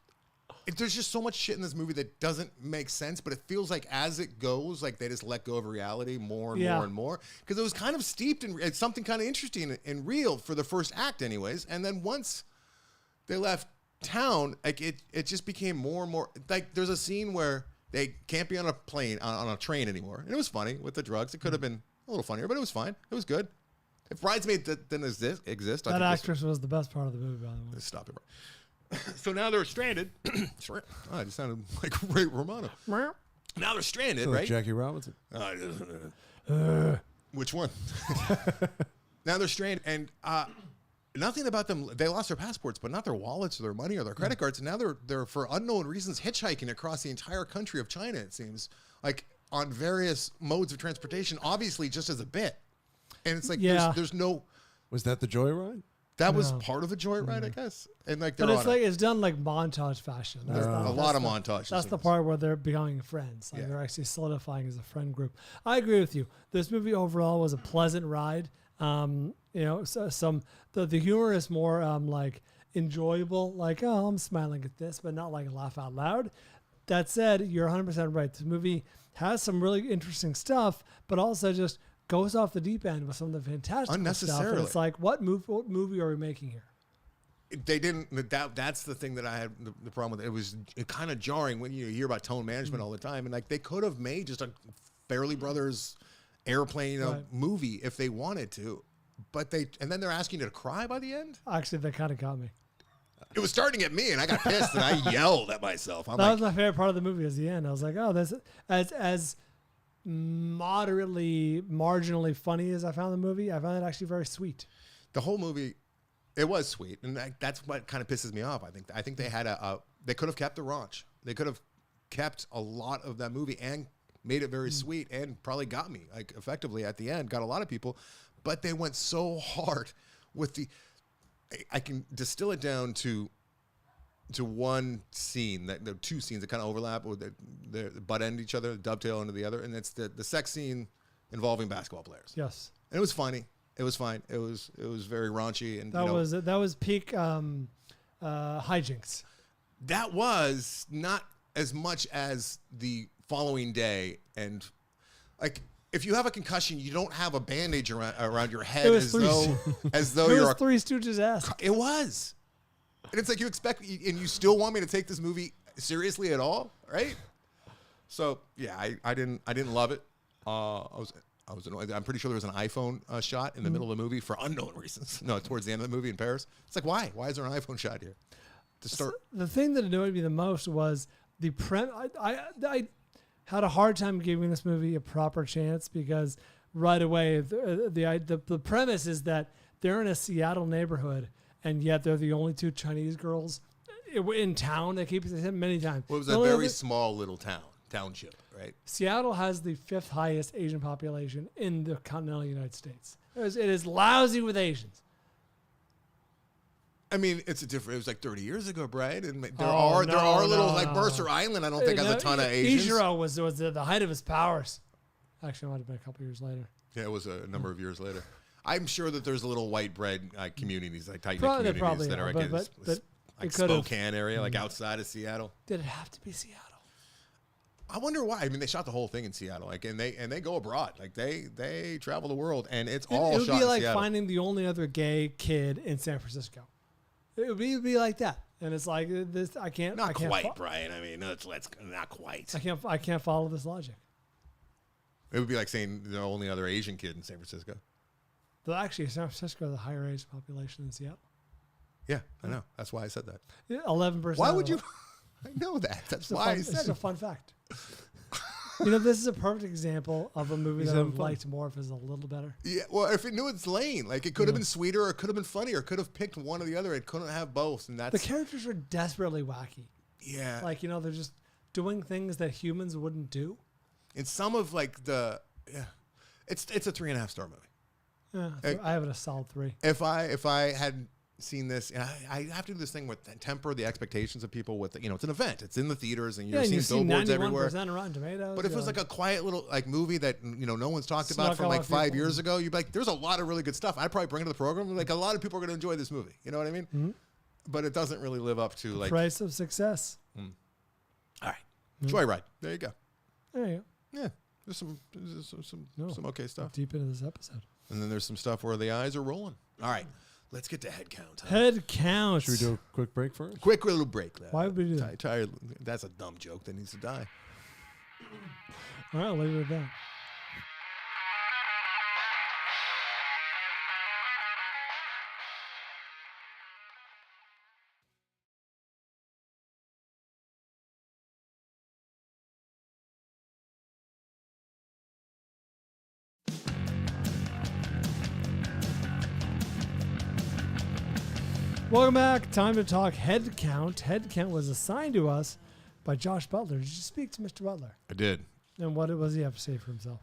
just so much shit in this movie that doesn't make sense, but it feels like as it goes, like they just let go of reality more and more and more. Because it was kind of steeped in something kind of interesting and real for the first act anyways. And then once they left town, like it just became more and more, like there's a scene where they can't be on a plane, on a train anymore. And it was funny with the drugs. It could have been a little funnier, but it was fine. It was good. If Bridesmaid didn't exist, that actress was the best part of the movie, by the way. Stop it. So now they're stranded. I just sounded like Ray Romano. Now they're stranded, right? Jackie Robinson. Which one? Now they're stranded, and nothing about them. They lost their passports, but not their wallets or their money or their credit cards. And now they're for unknown reasons hitchhiking across the entire country of China. It seems like on various modes of transportation, obviously just as a bit. And it's like there's no. Was that the joyride? That was part of the joyride, I guess. And like, but it's done like montage fashion. A lot of montages. That's the part where they're becoming friends. Like they're actually solidifying as a friend group. I agree with you. This movie overall was a pleasant ride. The humor is more like enjoyable. Like, oh, I'm smiling at this, but not like laugh out loud. That said, you're 100% right. This movie has some really interesting stuff, but also just goes off the deep end with some of the fantastic stuff. And it's like, what movie are we making here? They didn't. That's the thing that I had the problem with. It was kind of jarring when you hear about tone management all the time, and like they could have made just a Fairley Brothers airplane movie if they wanted to, but then they're asking you to cry by the end. Actually, that kind of got me. It was starting at me, and I got pissed, and I yelled at myself. That was my favorite part of the movie. Was the end. I was like, oh, this as marginally funny as I found the movie, I found it actually very sweet. The whole movie, it was sweet, and that's what kind of pisses me off. I think they had they could have kept the raunch. They could have kept a lot of that movie and made it very sweet, and probably got me like effectively at the end. Got a lot of people, but they went so hard with the. I can distill it down to one scene, the two scenes that kind of overlap, or they butt end each other, dovetail into the other, and it's the sex scene involving basketball players. Yes, and it was funny. It was fine. It was very raunchy, and that was peak hijinks. That was not as much as the following day, and like. If you have a concussion, you don't have a bandage around your head as though you're a Three Stooges-esque. It was. And it's like you expect, and you still want me to take this movie seriously at all, right? So yeah, I didn't love it. I was annoyed. I'm pretty sure there was an iPhone shot in the middle of the movie for unknown reasons. No, towards the end of the movie in Paris. It's like, why? Why is there an iPhone shot here? To start. The thing that annoyed me the most was the I had a hard time giving this movie a proper chance because right away the premise is that they're in a Seattle neighborhood and yet they're the only two Chinese girls in town. They keep saying many times. Well, it was a very small little township, right? Seattle has the 5th highest Asian population in the continental United States. It is lousy with Asians. I mean, it was like 30 years ago, Brian, and there are little like Mercer Island. I don't think has a ton of Asians. Ichiro was at the height of his powers. Actually, it might have been a couple years later. Yeah, it was a number of years later. I'm sure that there's a little white bread communities, like tight knit Probably communities that are but like Spokane area, like outside of Seattle. Did it have to be Seattle? I wonder why. I mean, they shot the whole thing in Seattle, like, and they go abroad, like they travel the world, and it's all shot in Seattle. It would be like finding the only other gay kid in San Francisco. It would be like that, and it's like this. I can't. Not quite, Brian. I mean, let's not quite. I can't follow this logic. It would be like saying the only other Asian kid in San Francisco. Though actually, San Francisco has a higher Asian population than Seattle. Yeah, I know. That's why I said that. 11%. Why would you? I know that. That's why I said it's a fun fact. This is a perfect example of a movie that I would liked more if it was a little better. Yeah, well, if it knew its lane, like it could have been sweeter, or it could have been funnier, or could have picked one or the other. It couldn't have both, and that's the characters are desperately wacky. Yeah, like they're just doing things that humans wouldn't do. In some of like it's a 3.5 star movie. Yeah, I have it a solid 3. If I had seen this, and I have to do this thing with temper the expectations of people with it's an event, it's in the theaters, and you're seeing billboards everywhere. Rotten Tomatoes, but if it was like a quiet little like movie that no one's talked about from like 5 years ago, you'd be like, there's a lot of really good stuff. I'd probably bring it to the program. Like a lot of people are going to enjoy this movie. You know what I mean? Mm-hmm. But it doesn't really live up to like price of success. All right, Joyride. There you go. There you go. Yeah, there's some okay stuff. Deep into this episode. And then there's some stuff where the eyes are rolling. All right, let's get to head count. Head count. Should we do a quick break first? Quick little break. Why would we do that? Tired. That's a dumb joke that needs to die. All right, I'll leave it at that. Welcome back. Time to talk head count. Head count was assigned to us by Josh Butler. Did you speak to Mr. Butler? I did. And what does he have to say for himself?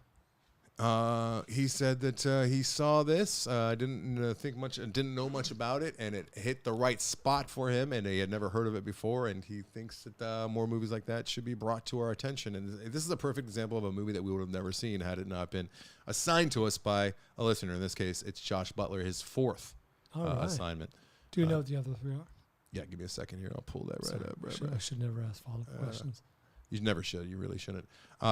He said that he saw this, didn't know much about it, and it hit the right spot for him, and he had never heard of it before, and he thinks that more movies like that should be brought to our attention. And this is a perfect example of a movie that we would have never seen had it not been assigned to us by a listener. In this case, it's Josh Butler, his 4th assignment. Do you know what the other 3 are? Yeah, give me a second here. I'll pull that right up. I should never ask follow-up questions. You never should. You really shouldn't.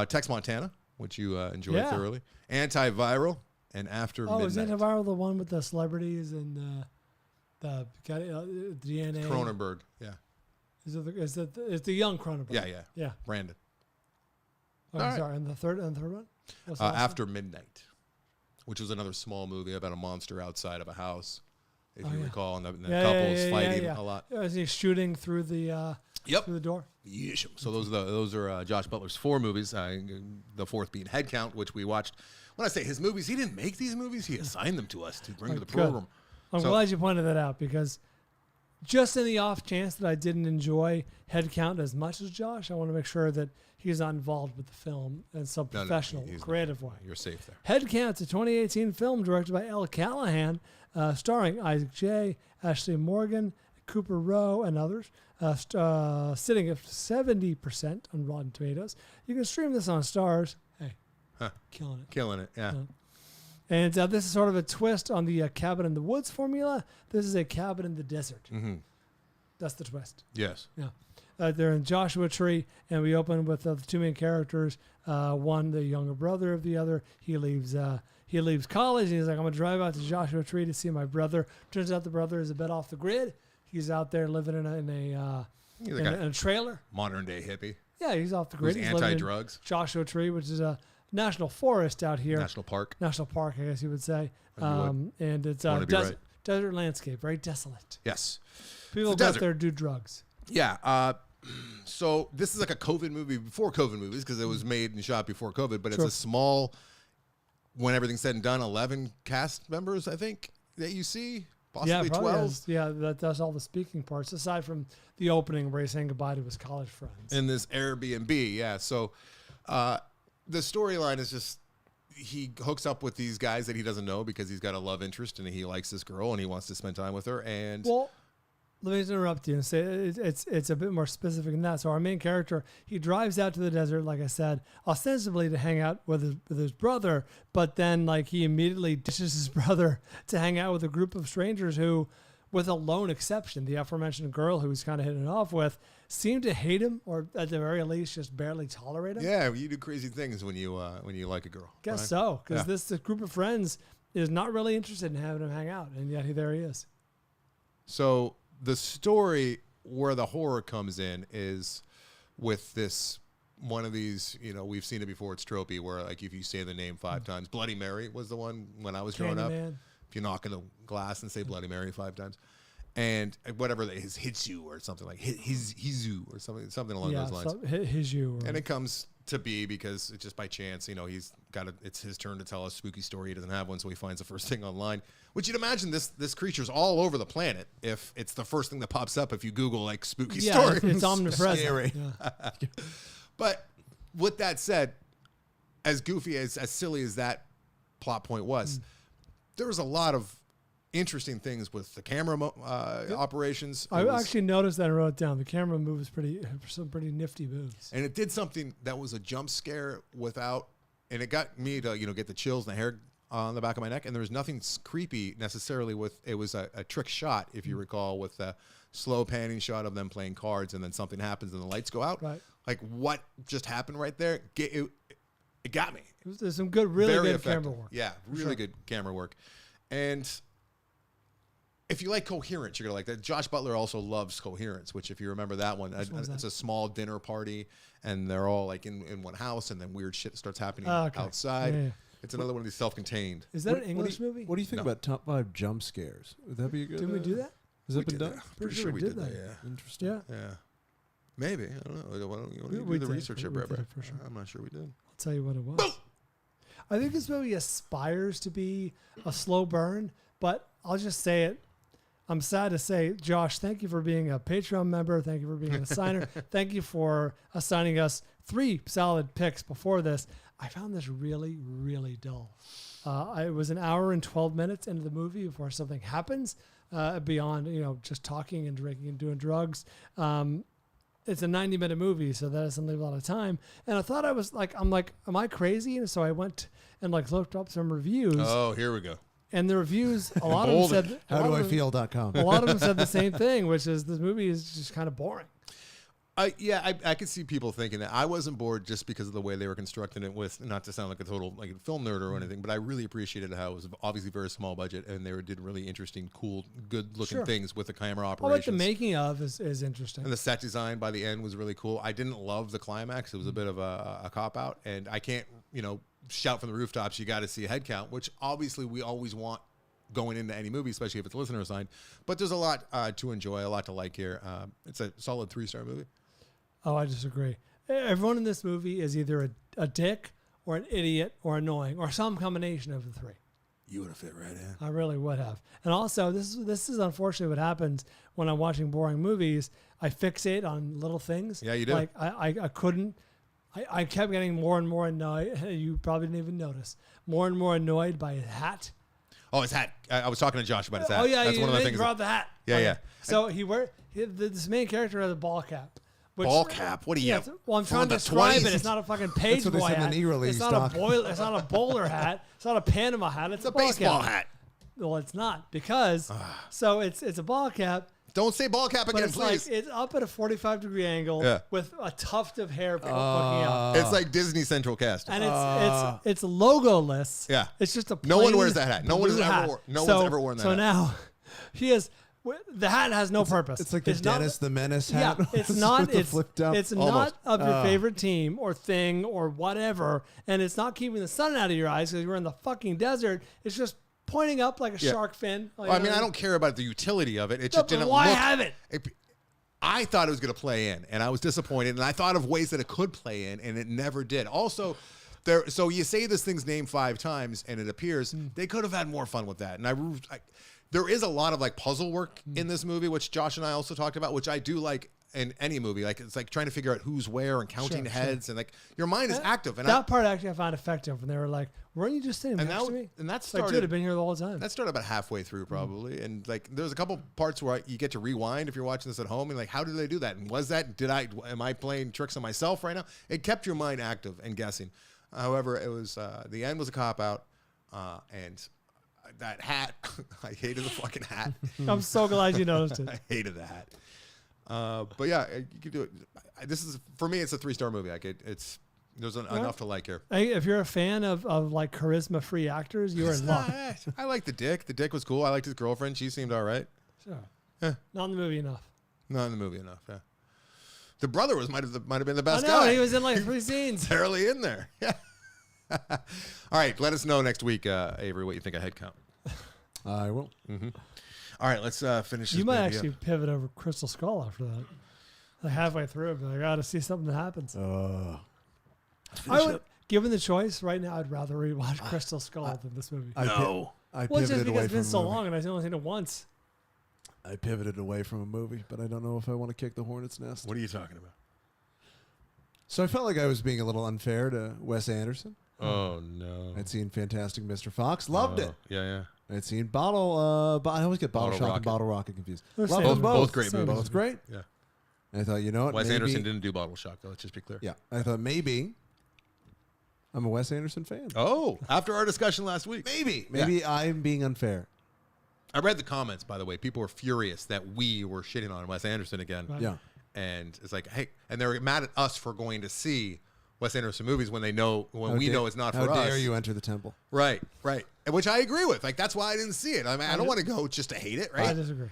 Tex Montana, which you enjoyed thoroughly. Antiviral and After Midnight. Oh, is Antiviral the one with the celebrities and the DNA? Cronenberg, yeah. Is it the young Cronenberg? Yeah. Brandon. Oh, sorry. And the third one? After Midnight, which was another small movie about a monster outside of a house. If you recall, and the couples fighting a lot. Is he shooting through the through the door? Yes. So those are Josh Butler's 4 movies. The 4th being Head Count, which we watched. When I say his movies, he didn't make these movies. He assigned them to us to bring to the program. I'm glad you pointed that out because just in the off chance that I didn't enjoy Head Count as much as Josh, I want to make sure that he's not involved with the film in some professional, creative way. You're safe there. Head Count's a 2018 film directed by Elle Callahan, starring Isaac J., Ashley Morgan, Cooper Rowe, and others, sitting at 70% on Rotten Tomatoes. You can stream this on Stars. Hey, killing it. Killing it, yeah. And this is sort of a twist on the Cabin in the Woods formula. This is a Cabin in the Desert. Mm-hmm. That's the twist. Yes. Yeah. They're in Joshua Tree, and we open with the 2 main characters. One, the younger brother of the other. He leaves college, and he's like, I'm going to drive out to Joshua Tree to see my brother. Turns out the brother is a bit off the grid. He's out there living in a trailer. Modern day hippie. Yeah, he's off the grid. He's anti-drugs. Joshua Tree, which is a national forest out here. National Park. National Park, I guess you would say. And And it's Wanna be right. desert landscape, very desolate. Yes. People It's a go out desert. there to do drugs. Yeah. So this is like a COVID movie before COVID movies because it was made and shot before COVID, but Sure. it's a small, when everything's said and done, 11 cast members, I think, that you see. Possibly probably 12. is. Yeah, that does all the speaking parts, aside from the opening where he's saying goodbye to his college friends. In this Airbnb, yeah. So the storyline is just he hooks up with these guys that he doesn't know because he's got a love interest and he likes this girl and he wants to spend time with her. And Well, let me just interrupt you and say it's a bit more specific than that. So our main character, he drives out to the desert, like I said, ostensibly to hang out with his brother, but then like he immediately ditches his brother to hang out with a group of strangers who, with a lone exception, the aforementioned girl who he's kind of hitting it off with, seem to hate him or at the very least just barely tolerate him. yeah, you do crazy things when you like a girl. Guess right? so, because Yeah. this group of friends is not really interested in having him hang out, and yet there he is. So the story where the horror comes in is with this one of these, we've seen it before. It's tropey where like if you say the name 5 times, Bloody Mary was the one when I was growing up. Candyman. If you knock on the glass and say Bloody Mary 5 times, and whatever his hits you or something like his or something along those lines. So his you. And it comes to be because it's just by chance, he's it's his turn to tell a spooky story. He doesn't have one, so he finds the first thing online. Which you'd imagine this creature's all over the planet if it's the first thing that pops up if you Google like spooky stories. It's omnipresent. Scary. Yeah. But with that said, as goofy as silly as that plot point was, there was a lot of interesting things with the camera operations. I actually noticed that and wrote it down. The camera moves some pretty nifty moves. And it did something that was a jump scare and it got me to, get the chills and the hair on the back of my neck. And there was nothing creepy necessarily it was a trick shot, if you recall, with the slow panning shot of them playing cards and then something happens and the lights go out. Right. Like what just happened right there, it got me. There's some really Very good effective. camera work. Yeah, really good camera work. And if you like coherence, you're going to like that. Josh Butler also loves coherence, which if you remember that one, it's a small dinner party and they're all like in one house and then weird shit starts happening outside. Yeah. It's another one of these self-contained. Is that an English movie? What do you think about top 5 jump scares? Would that be a good? Didn't we do that? Has that been done? Pretty sure we did that. Yeah. Interesting. Yeah. Yeah. Maybe. I don't know. Why don't you We do the did. research here, We Brett? did it for sure. I'm not sure we did. I'll tell you what it was. I think this movie aspires to be a slow burn, but I'll just say it. I'm sad to say, Josh, thank you for being a Patreon member. Thank you for being a signer. Thank you for assigning us 3 solid picks before this. I found this really, really dull. It was an hour and 12 minutes into the movie before something happens beyond, just talking and drinking and doing drugs. It's a 90-minute movie, so that doesn't leave a lot of time. And I thought am I crazy? And so I went and looked up some reviews. Oh, here we go. And the reviews, a lot of them said, HowDoIFeel.com. a lot of them said the same thing, which is this movie is just kind of boring. I could see people thinking that. I wasn't bored just because of the way they were constructing it with, not to sound like a total film nerd or anything, but I really appreciated how it was obviously very small budget and they did really interesting, cool, good looking things with the camera I like operations. the making of is interesting. And the set design by the end was really cool. I didn't love the climax. It was a bit of a cop out, and I can't, shout from the rooftops, you got to see a head count, which obviously we always want going into any movie, especially if it's listener assigned. But there's a lot to enjoy, a lot to like here. It's a solid 3-star movie. Oh, I disagree. Everyone in this movie is either a dick or an idiot or annoying or some combination of the 3. You would have fit right in. I really would have. And also, this is unfortunately what happens when I'm watching boring movies. I fixate on little things. Yeah, you do. Like I couldn't. I kept getting more and more annoyed. You probably didn't even notice. More and more annoyed by his hat. Oh, his hat. I was talking to Josh about his hat. Oh yeah, That's one of the he things. brought the hat. Yeah, Okay. yeah. So this main character has a ball cap. Ball cap? What are you? Well, I'm trying to the describe 20s? it. It's not a fucking page what they boy said in hat. the e-release, It's not Doc. It's not a bowler hat. It's not a Panama hat. It's It's a baseball cap. hat. Well, it's not because so it's a ball cap. Don't say ball cap But again, it's please. it's up at a 45-degree angle Yeah. with a tuft of hair poking out, It's like Disney Central Cast. and it's logoless. Yeah. It's just a No one plain wears that hat. No one has blue ever hat. worn- no one's ever worn that So hat. now he has The hat has no purpose. It's like the not- Dennis the Menace hat. Yeah, it's with not. the It's flipped up. it's Almost. not of your favorite team or thing or whatever, and it's not keeping the sun out of your eyes because you're in the fucking desert. It's just pointing up like a shark fin. Like, Well, I mean, I don't care about the utility of it. It just but didn't why look. have it? I thought it was going to play in, and I was disappointed. And I thought of ways that it could play in, and it never did. Also, so you say this thing's name 5 times, and it appears they could have had more fun with that. And there is a lot of like puzzle work in this movie, which Josh and I also talked about, which I do like in any movie. Like it's like trying to figure out who's where and counting heads, and like your mind is active. And that part actually I found effective when they were like, "Weren't you just sitting And next that- to me?" and that like, started- dude, I've been here the whole time. that started about halfway through probably, and like there's a couple parts where you get to rewind if you're watching this at home, and like how did they do that? And am I playing tricks on myself right now? It kept your mind active and guessing. However, it was the end was a cop out, and that hat, I hated the fucking hat. I'm so glad you noticed it. I hated the hat. But yeah, you can do it. This is for me. It's a 3-star movie. Like there's enough to like here. Hey, if you're a fan of like charisma-free actors, you're in luck. I like the Dick. The Dick was cool. I liked his girlfriend. She seemed all right. Sure. Yeah. Not in the movie enough. Not in the movie enough. Yeah. The brother might have been the best I know, guy. he was in like 3 scenes. barely in there. Yeah. All right, let us know next week, Avery, what you think of head count. I will. All right, let's finish this. You might baby actually up. pivot over Crystal Skull after that. Like halfway through, but I got to see something that happens. I would, given the choice right now, I'd rather rewatch Crystal Skull than this movie. I No. Well, it's just pivoted away because it's from been a so movie. long and I've only seen it once. I pivoted away from a movie, but I don't know if I want to kick the hornet's nest. What are you talking about? So I felt like I was being a little unfair to Wes Anderson. Oh no. I'd seen Fantastic Mr. Fox, loved it. Yeah. I'd seen Bottle. I always get Bottle Bottle Shock and Rocket. Bottle Rocket confused. They're Loved same. them Both great Same. movies. Both great. Yeah. And I thought, you know what? Wes maybe, Anderson didn't do Bottle Shock, though. Let's just be clear. Yeah, I thought maybe I'm a Wes Anderson fan. Oh, after our discussion last week. Maybe I'm being unfair. I read the comments, by the way. People were furious that we were shitting on Wes Anderson again. Right. Yeah. And it's like, hey, and they're mad at us for going to see Wes Anderson movies when we know it's not for us. How dare you enter the temple? Right. And which I agree with. Like that's why I didn't see it. I mean, I don't want to go just to hate it, I right? disagree.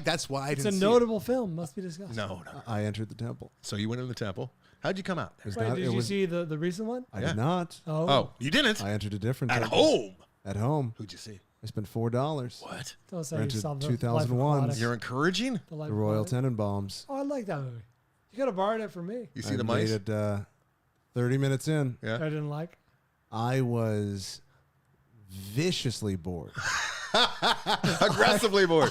That's why I It's a didn't see notable film. Must be discussed. it. No. I entered the temple. So you went in the temple. How'd you come out? It was Wait, not- did it you was- see the recent one? I Yeah. did not. Oh, you didn't? I entered a different At temple. home. At home. Who'd you see? I spent $4. What? Don't say you Rented saw the 2001's. Life Aquatic. You're encouraging? Life The Royal Aquatic. Tenenbaums. Oh, I like that movie. You could have borrowed it from me. You see I the mice? made it 30 minutes in. I Yeah. didn't like. I was viciously bored. Aggressively bored.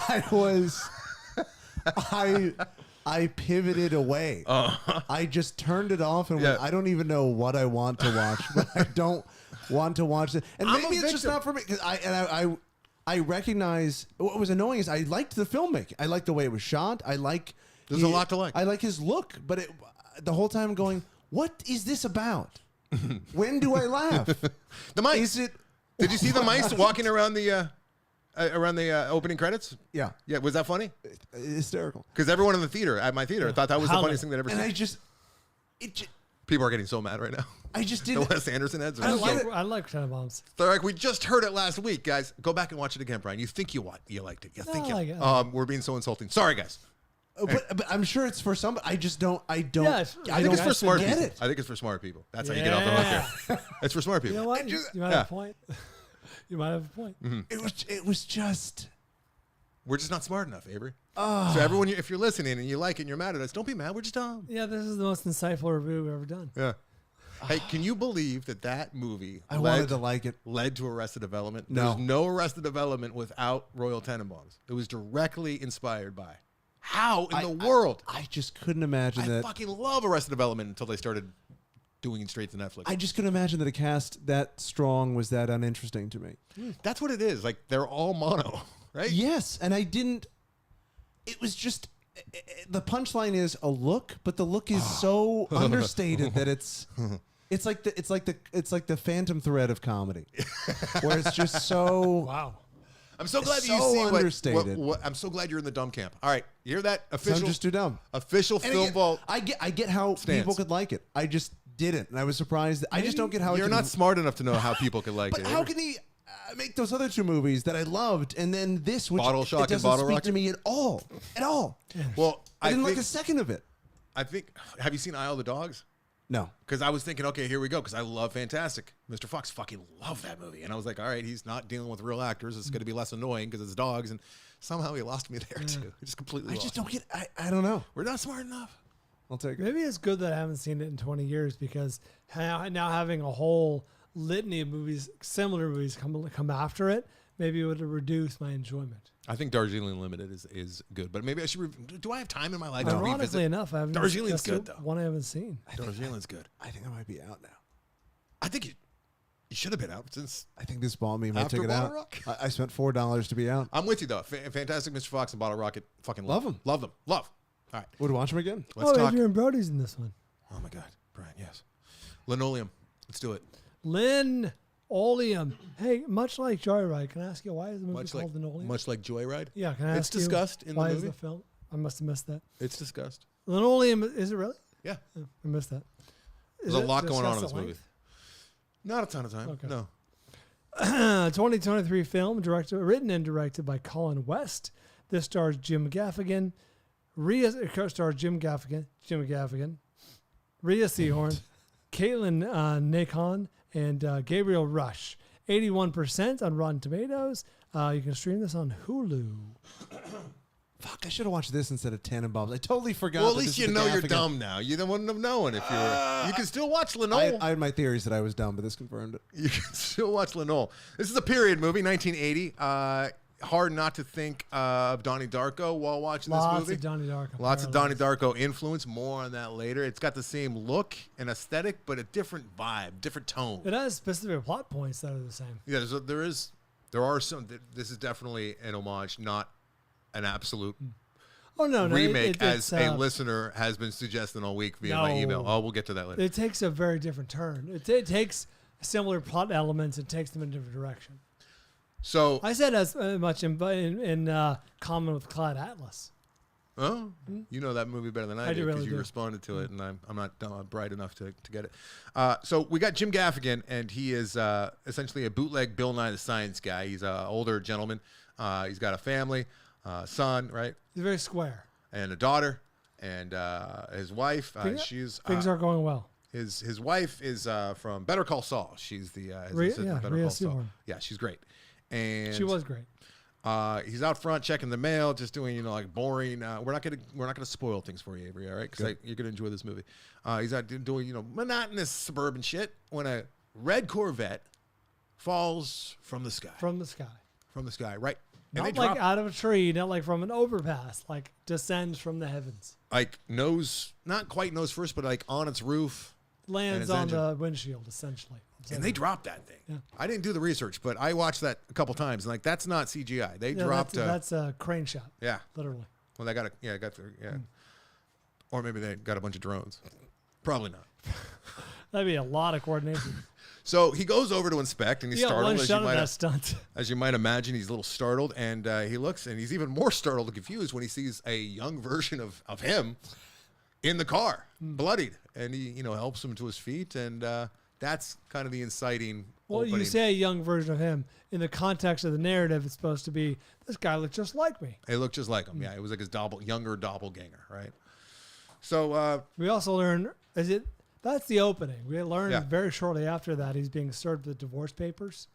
I pivoted away. I just turned it off and went, Yeah. I don't even know what I want to watch, but I don't want to watch it. And I'm maybe a it's just victim. not for me. 'Cause I recognize what was annoying is I liked the filmmaking. I liked the way it was shot. There's a lot to like. I like his look, but the whole time going, what is this about? When do I laugh? The mice. Is it? Did you see the mice walking around the opening credits? Yeah, Yeah. Was that funny? hysterical. Because everyone in the theater, at my theater, thought that was the Howling. funniest thing they'd ever And seen. People are getting so mad right now. I just The didn't. Wes Anderson heads. I Are don't so, get it. I like Tenenbaums. they're like, we just heard it last week, guys. Go back and watch it again, Brian. You think you liked it. You think I you like it. we're being so insulting. Sorry, guys. But I'm sure it's for somebody. I just don't. I don't. Yeah, it's- I think it's for smart get people. it. I think it's for smart people. That's how you get off the hook here. It's for smart people. You know what? just- You might have a point. You might have a point. It was just. We're just not smart enough, Avery. So everyone, if you're listening and you like it and you're mad at us, don't be mad. We're just dumb. Yeah, this is the most insightful review we've ever done. Yeah. Hey, can you believe that movie I wanted to like it. led to Arrested Development? No. There's no Arrested Development without Royal Tenenbaums. It was directly inspired by. How in the world? I just couldn't imagine I that. fucking love Arrested Development until they started doing it straight to Netflix. I just couldn't imagine that a cast that strong was that uninteresting to me. That's what it is. Like they're all mono, right? Yes, and I didn't. It was just. The punchline is a look, but the look is so understated that it's like the phantom thread of comedy, where it's just so. Wow. I'm so glad It's that you so see understated. what. I'm so glad you're in the dumb camp. All right, you hear that? So Official. I'm just too dumb. Official And film again, vault. I get how stance. people could like it. I just didn't, and I was surprised. I just don't get how You're it not could, smart enough to know how people could like But it. how Avery. can he? make those other two movies that I loved, and then this, which Bottle Shock it and doesn't Bottle speak Rocket? to me at all. At all. Well, I didn't think, like a second of it. I think. Have you seen Isle of the Dogs? No. Because I was thinking, okay, here we go. Because I love Fantastic. Mr. Fox fucking loved that movie, and I was like, all right, he's not dealing with real actors. It's going to be less annoying because it's dogs, and somehow he lost me there too. He just completely. I lost just don't me. get. I don't know. We're not smart enough. I'll take it. Maybe it's good that I haven't seen it in 20 years because now having a whole litany of movies, similar movies, come after it, maybe it would have reduced my enjoyment. I think Darjeeling Limited is good, but maybe I should. Do I have time in my life to Ironically revisit? enough, I haven't. Darjeeling's that's the good though. One I haven't seen. Darjeeling's good. I think I might be out now. I think you should have been out since. I think this bought me my After ticket Bottle out. Rock? I spent $4 to be out. I'm with you though. Fantastic Mr. Fox and Bottle Rocket. Fucking Love 'em. Love them. Love. All right. Would watch them again. Let's talk. Adrian Brody's in this one. Oh my God, Brian. Yes. Linoleum. Let's do it. Linoleum. Hey, much like Joyride, can I ask you why is the movie called Linoleum? Much like Joyride. Yeah, can I It's ask you discussed in the why movie. is the film? I must have missed that. It's discussed. Linoleum, is it really? Yeah. Oh, I missed that. There's a lot going on in this movie. Not a ton of time. Okay. No. 2023 film, written and directed by Colin West. This stars Jim Gaffigan. Stars Jim Gaffigan, Rhea Seehorn, Caitlin Nacon, and Gabriel Rush. 81% on Rotten Tomatoes. You can stream this on Hulu. Fuck, I should have watched this instead of Tannenbaums. I totally forgot. Well, at that least this is you the know you're Gaffigan. dumb now. You wouldn't have known if you were. You can still watch I Linoleum. had my theories that I was dumb, but this confirmed it. You can still watch Linoleum. This is a period movie, 1980. Hard not to think of Donnie Darko while watching this movie. Lots of Donnie Darko. Lots of Donnie Darko influence. More on that later. It's got the same look and aesthetic, but a different vibe, different tone. It has specific plot points that are the same. Yeah, there are some. This is definitely an homage, not an absolute Oh, no. remake, it's, as a listener has been suggesting all week via my email. Oh, we'll get to that later. It takes a very different turn. It takes similar plot elements and takes them in a different direction. So, I said as much in common with Clyde Atlas. oh, you know that movie better than I I do do because really you do. responded to it, and I'm not bright enough to get it. So we got Jim Gaffigan, and he is essentially a bootleg Bill Nye the Science Guy. He's an older gentleman. He's got a family, son, right, He's very square. and a daughter, and his wife. Things She's are going well. his wife is from Better Call Saul. She's the his Rhea- assistant in yeah, Better Rhea Call Saul. Seehorn. Yeah, she's great. And She was great. he's out front checking the mail, just doing like boring. We're not gonna spoil things for you, Avery. All right, because you're gonna enjoy this movie. He's out doing monotonous suburban shit when a red Corvette falls from the sky. From the sky. Right? And Not they like drop out of a tree, not like from an overpass, like descends from the heavens. like not quite nose first, but like on its roof. Lands his on engine. the windshield, essentially. And they dropped that thing. Yeah. I didn't do the research, but I watched that a couple times. And like that's not CGI. They dropped. That's a crane shot, Yeah. literally. Well, they got or maybe they got a bunch of drones. Probably not. That'd be a lot of coordination. So he goes over to inspect, and he's You got one startled, shot of that stunt. as you might imagine. He's a little startled, and he looks, and he's even more startled and confused when he sees a young version of him in the car, bloodied, and he helps him to his feet, and that's kind of the inciting. Well, you opening. say a young version of him. In the context of the narrative, it's supposed to be, this guy looks just like me. It looked just like him. Yeah, it was like his younger doppelganger, right? So We also learn, that's the opening. We learn Yeah. very shortly after that he's being served with divorce papers.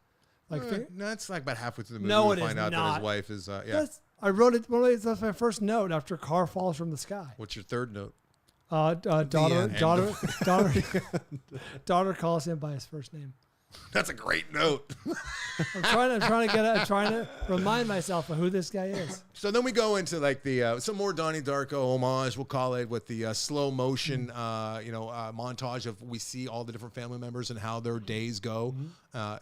Like, no, it's like about halfway through the movie No, we it is find out that not. his wife is I wrote it, that's my first note after a car falls from the sky. What's your third note? Daughter end. calls him by his first name. That's a great note. I'm trying to remind myself of who this guy is. So then we go into like the some more Donnie Darko homage, we'll call it, with the slow motion, montage of we see all the different family members and how their days go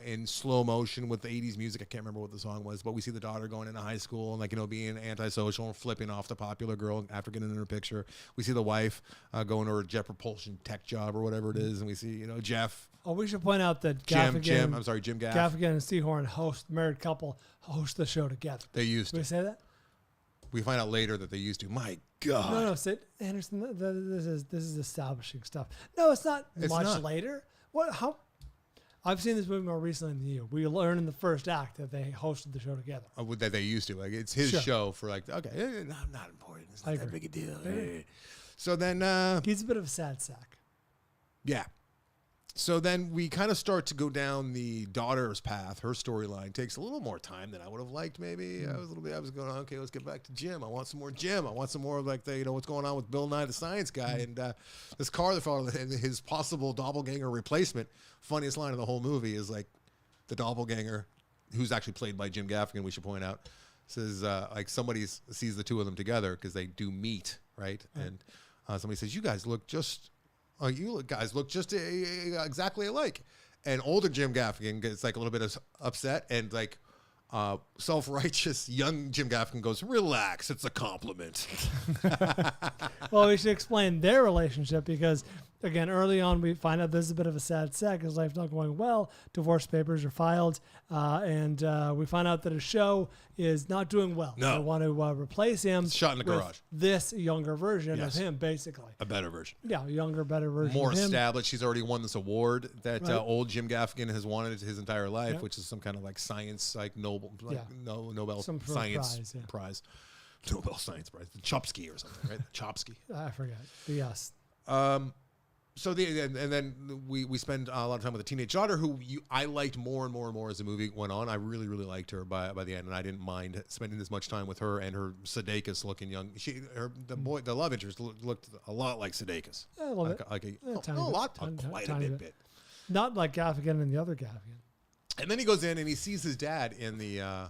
in slow motion with the 80s music. I can't remember what the song was, but we see the daughter going into high school and being antisocial and flipping off the popular girl after getting in her picture. We see the wife going to her jet propulsion tech job or whatever it is, and we see Jeff. Oh, we should point out that Jim Gaffigan Gaff. and Seahorn, married couple, host the show together. They used Did we to. say that? We find out later that they used to. My God. No, Sid Anderson. This is establishing stuff. No, it's not It's much not. later. What? How? I've seen this movie more recently than you. We learned in the first act that they hosted the show together. That they used to. Like, it's his Sure. show for like, okay, not important. It's I not that agree. big a deal. So then, He's a bit of a sad sack. yeah. So then we kind of start to go down the daughter's path. Her storyline takes a little more time than I would have liked. Maybe I was going, okay, let's get back to Jim. I want some more Jim. I want some more of like the, what's going on with Bill Nye the Science Guy and this car that fell and his possible doppelganger replacement. Funniest line of the whole movie is like the doppelganger, who's actually played by Jim Gaffigan, we should point out, says like somebody sees the two of them together because they do meet, right? And somebody says, you guys look just exactly alike. And older Jim Gaffigan gets like a little bit upset, and like self-righteous young Jim Gaffigan goes, relax, it's a compliment. Well, we should explain their relationship because, again, early on we find out this is a bit of a sad sack. His life's not going well. Divorce papers are filed, and we find out that his show is not doing well. No. They want to replace him. Shot in the with garage. This younger version Yes. of him, basically. A better version. Yeah, younger, better version More of him. established. She's already won this award that Right. old Jim Gaffigan has wanted his entire life, Yep. which is some kind of like science, like Nobel Some sort of Science prize, prize. Nobel Science Prize. The Chomsky or something, right? Chomsky. I forget. But yes. So and then we spend a lot of time with a teenage daughter who I liked more and more and more as the movie went on. I really, really liked her by the end, and I didn't mind spending as much time with her and her Sudeikis looking young. The love interest looked a lot like Sudeikis. A little bit. Quite a bit. Not like Gaffigan and the other Gaffigan. And then he goes in and he sees his dad in the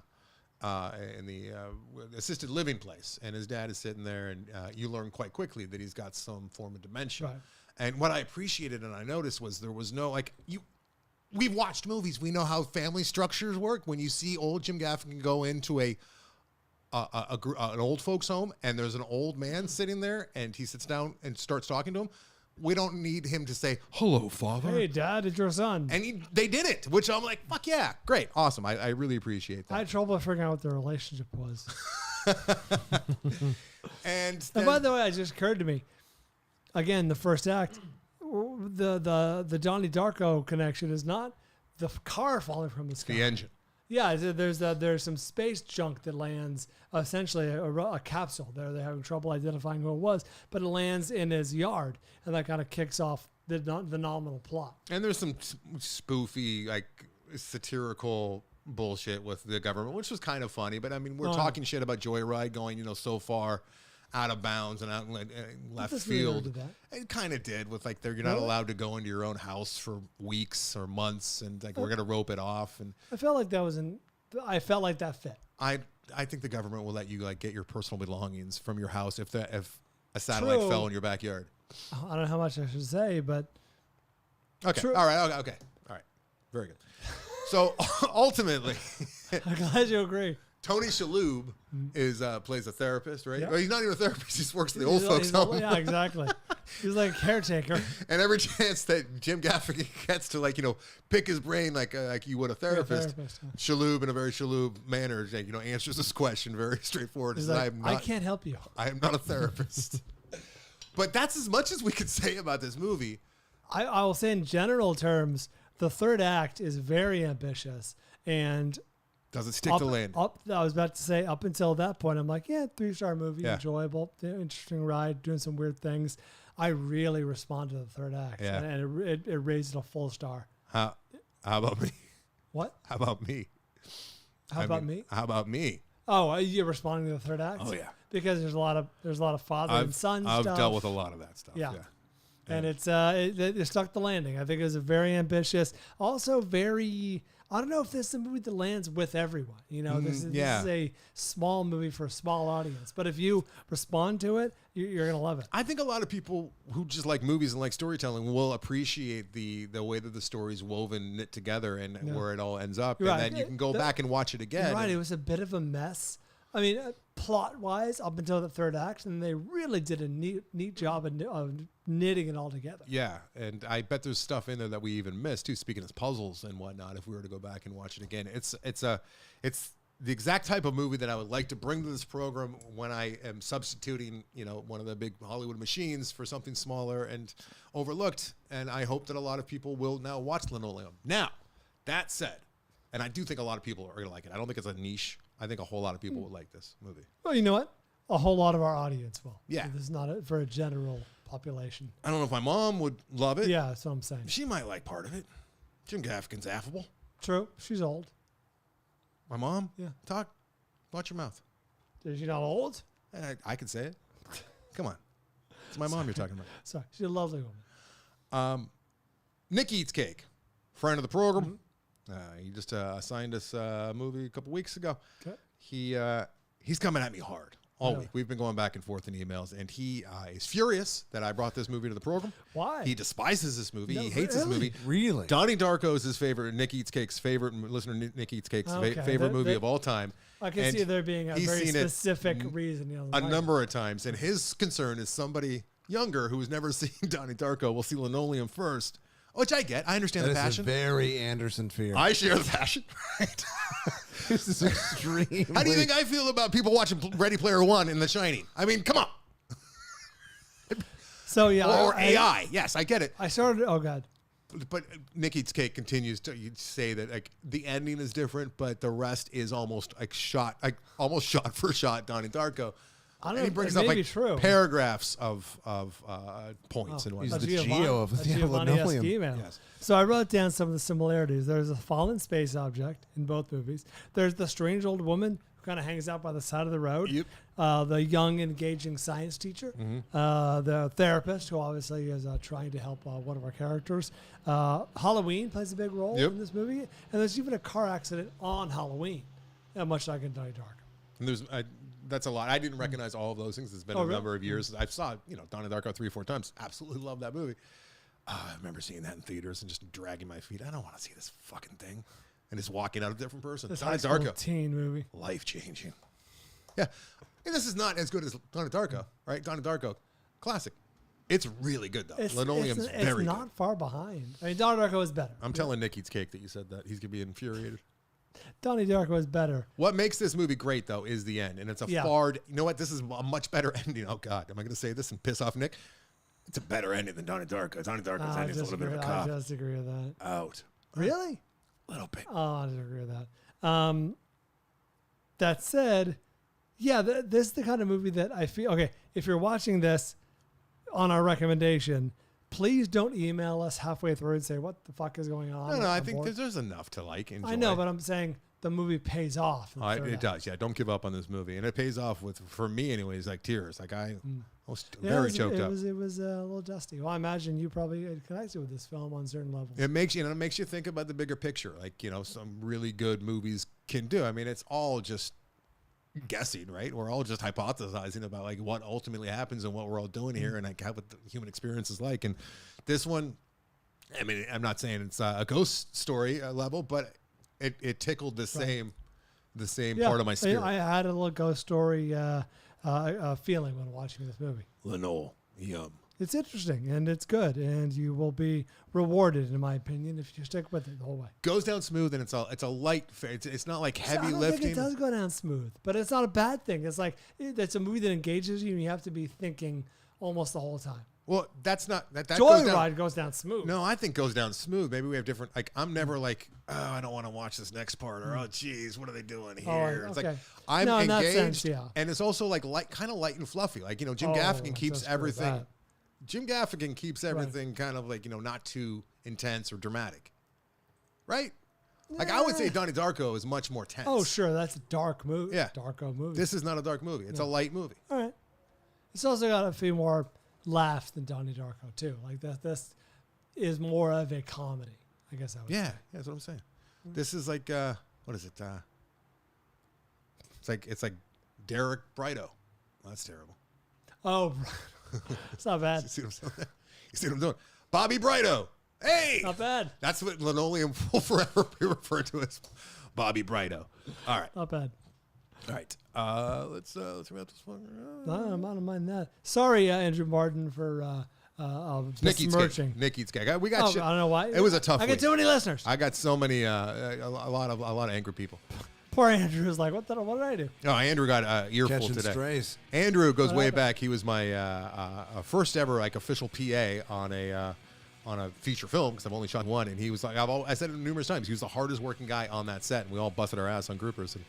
assisted living place, and his dad is sitting there, and you learn quite quickly that he's got some form of dementia. Right. And what I appreciated and I noticed was there was no we've watched movies, we know how family structures work. When you see old Jim Gaffigan go into an old folks home and there's an old man sitting there and he sits down and starts talking to him, we don't need him to say, hello, father. Hey, Dad, it's your son. And they did it, which I'm like, fuck yeah, great, awesome. I really appreciate that. I had trouble figuring out what their relationship was. And by the way, it just occurred to me, again, the first act, the Donnie Darko connection is not the car falling from the sky. the engine. Yeah, there's some space junk that lands, essentially a capsule. They're having trouble identifying who it was, but it lands in his yard, and that kind of kicks off the nominal plot. And there's some spoofy, like satirical bullshit with the government, which was kind of funny. But I mean, we're talking shit about Joyride going, so far out of bounds and out in left This movie never field. did that. It kind of did with like you're not allowed to go into your own house for weeks or months, and like we're gonna rope it off. And I felt like I felt like that fit. I think the government will let you like get your personal belongings from your house if a satellite True. fell in your backyard. I don't know how much I should say, but Okay. True. All right. Okay. All right. Very good. So ultimately, I'm glad you agree. Tony Shalhoub plays a therapist, right? Yeah. Well, he's not even a therapist. He just works at the old He's folks home. Yeah, exactly. He's like a caretaker. And every chance that Jim Gaffigan gets to pick his brain like you would a therapist, yeah. Shalhoub in a very Shalhoub manner, answers this question very straightforward. He's Says, like, I can't help you. I am not a therapist. But that's as much as we could say about this movie. I will say in general terms, the third act is very ambitious and Does it stick to land? I was about to say up until that point, I'm like, 3-star movie, Yeah. enjoyable, interesting ride, doing some weird things. I really respond to the third act, Yeah. and it raised it a full star. How about me? What? How about me? How about me? How about me? Oh, you're responding to the third act? Oh, yeah. Because there's a lot of father and son I've stuff. dealt with a lot of that stuff. Yeah. And it stuck the landing. I think it was a very ambitious, also very. I don't know if this is a movie that lands with everyone. This is a small movie for a small audience. But if you respond to it, you're gonna love it. I think a lot of people who just like movies and like storytelling will appreciate the way that the story's woven, knit together, and where it all ends up. Right. And then you can go back and watch it again. Right. It was a bit of a mess. I mean, plot-wise, up until the third act, and they really did a neat job of knitting it all together. Yeah, and I bet there's stuff in there that we even missed too. Speaking of puzzles and whatnot, if we were to go back and watch it again, it's the exact type of movie that I would like to bring to this program when I am substituting, one of the big Hollywood machines for something smaller and overlooked. And I hope that a lot of people will now watch Linoleum. Now, That said, and I do think a lot of people are going to like it. I don't think it's a niche. I think a whole lot of people would like this movie. Well, you know what? A whole lot of our audience will. Yeah. This is not for a general population. I don't know if my mom would love it. Yeah, that's what I'm saying. She might like part of it. Jim Gaffigan's affable. True. She's old. My mom? Yeah. Talk. Watch your mouth. Is she not old? I can say it. Come on. It's my mom you're talking about. Sorry. She's a lovely woman. Nick Eats Cake, friend of the program. He just assigned us a movie a couple weeks ago. Okay. He's coming at me hard all Really? week. We've been going back and forth in emails, and he is furious that I brought this movie to the program. Why? He despises this movie. No, He hates this really? movie. Really? Donnie Darko is his favorite. Nick Eats Cake's favorite listener. Nick Eats Cake's Okay. favorite movie That- of all time. I can And see there being a he's very seen it specific reason. You know, a like- number of times, and his concern is somebody younger who has never seen Donnie Darko will see Linoleum first, which I get. I understand That the is passion. a very Anderson fear. I share the passion. Right? This is extreme. How do you think I feel about people watching Ready Player One and The Shining? I mean, come on. So yeah, Or AI. Yes, I get it. I started. Oh god. But Nick Eats Cake continues to say that like the ending is different, but the rest is almost almost shot for shot Donnie Darko. I don't And he know. brings It up may like be true. paragraphs of points and He's whatnot. the Giovanni- Geo of a the Giovanni-esque Linoleum. email. Yes. So I wrote down some of the similarities. There's a fallen space object in both movies. There's the strange old woman who kind of hangs out by the side of the road. Yep. The young, engaging science teacher. The therapist who obviously is trying to help one of our characters. Halloween plays a big role Yep. in this movie. And there's even a car accident on Halloween, much like in Donnie Darko. And that's a lot. I didn't recognize all of those things. It's been a really? number of years. I saw Donnie Darko 3 or 4 times. Absolutely love that movie. I remember seeing that in theaters and just dragging my feet. I don't want to see this fucking thing. And just walking out a different person. This Donnie high school Darko. teen movie. Life changing. Yeah. And this is not as good as Donnie Darko, right? Donnie Darko, classic. It's really good though. Linoleum's very it's not good. far behind. I mean, Donnie Darko is better. I'm telling Nick Eats Cake that you said that. He's gonna be infuriated. Donnie Darko is better. What makes this movie great though is the end, and it's a Yeah. You know what? This is a much better ending. Oh God, am I gonna say this and piss off Nick? It's a better ending than Donnie Darko. Donnie Darko's I ending is a little bit of a cop disagree with that. out. Really? A little bit. Oh, I disagree with that. That said, yeah, this is the kind of movie that I feel. Okay, if you're watching this on our recommendation, please don't email us halfway through and say, what the fuck is going on? No, I I'm think bored." there's enough to like. Enjoy. I know, but I'm saying the movie pays off. in the third It act. does. Yeah, don't give up on this movie, and it pays off for me anyways. Like tears. Like I was Yeah, very choked it up. was a little dusty. Well, I imagine you probably connected with this film on certain levels. It makes you think about the bigger picture, like some really good movies can do. I mean, it's all just guessing, right? We're all just hypothesizing about like what ultimately happens and what we're all doing here, and like how what the human experience is like. And this one, I mean, I'm not saying it's a ghost story level, but it tickled the same part of my spirit. I had a little ghost story feeling when watching this movie. Linoleum. It's interesting and it's good, and you will be rewarded, in my opinion, if you stick with it the whole way. Goes down smooth, and it's a light. It's not like heavy I don't lifting. think it does go down smooth, but it's not a bad thing. It's like it's a movie that engages you, and you have to be thinking almost the whole time. Well, that's not that. Goes down, Joyride goes down smooth. No, I think goes down smooth. Maybe we have different. Like I'm never like, oh, I don't want to watch this next part, or oh, geez, what are they doing here? It's okay. like I'm No, in that engaged, sense, yeah. and it's also like kind of light and fluffy. Like Jim Oh, Gaffigan I keeps disagree with everything. that. Jim Gaffigan keeps everything kind of like not too intense or dramatic, right? Like I would say Donnie Darko is much more tense. Oh, sure, that's a dark movie. Yeah. Darko movie. This is not a dark movie. It's a light movie. All right. It's also got a few more laughs than Donnie Darko too. Like this is more of a comedy, I guess I would Yeah, say. that's what I'm saying. This is like what is it? It's like Derek Brighto. Well, that's terrible. Oh, it's not bad. You see what I'm saying? You see what I'm doing? Bobby Brighto. Hey, Not bad. that's what Linoleum will forever be referred to as Bobby Brighto. All right, Not bad. all right. Let's wrap this one. No, I don't mind that. Sorry, Andrew Martin, for besmirching. Nick Eats Cake. We got Oh, shit. I don't know why. It was a tough I get week. too many listeners. I got so many, a lot of angry people. Poor Andrew is like, what did I do? No, Andrew got an earful Catching today. strays. Andrew goes What way happened? back. He was my first ever like official PA on on a feature film because I've only shot one, and he was like, I said it numerous times, he was the hardest working guy on that set, and we all busted our ass on groupers, and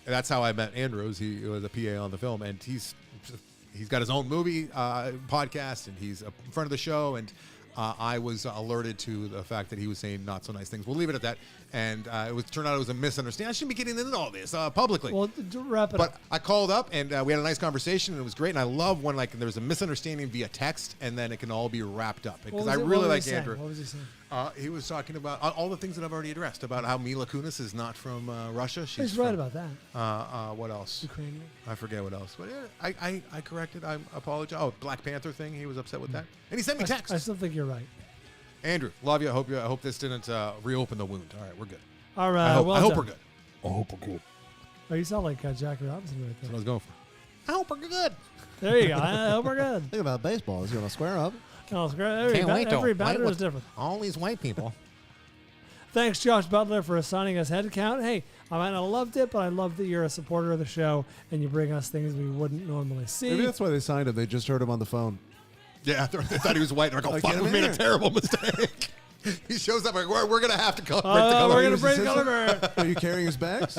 that's how I met Andrews. He was a PA on the film, and he's got his own movie podcast, and he's a friend of the show, and I was alerted to the fact that he was saying not so nice things. We'll leave it at that. And turned out it was a misunderstanding. I shouldn't be getting into all this publicly. Well, wrap it But up. I called up, and we had a nice conversation, and it was great. And I love when there's a misunderstanding via text, and then it can all be wrapped up. Because I really like Andrew. What was he saying? He was talking about all the things that I've already addressed, about how Mila Kunis is not from Russia. He's right about that. What else? Ukrainian. I forget what else. But yeah, I corrected. I apologize. Oh, Black Panther thing. He was upset with that. And he sent me text. I still think you're right. Andrew, love you. I hope this didn't reopen the wound. All right, we're good. All right. I hope well done. we're good. I hope we're good. Oh, you sound like Jackie Robinson right That's what I there. was going for. I hope we're good. There you go. I hope we're good. Think about baseball. Is he going to square up? Oh, it's great. Every batter is different. All these white people. Thanks, Josh Butler, for assigning us head count. Hey, I might not have loved it, but I love that you're a supporter of the show and you bring us things we wouldn't normally see. Maybe that's why they signed him. They just heard him on the phone. Yeah, they thought he was white. They're like, oh, Like, fuck, get we him made in a there. terrible mistake. He shows up like, we're going to have to break the We're color. going to He was break assistant? color. Are you carrying his bags?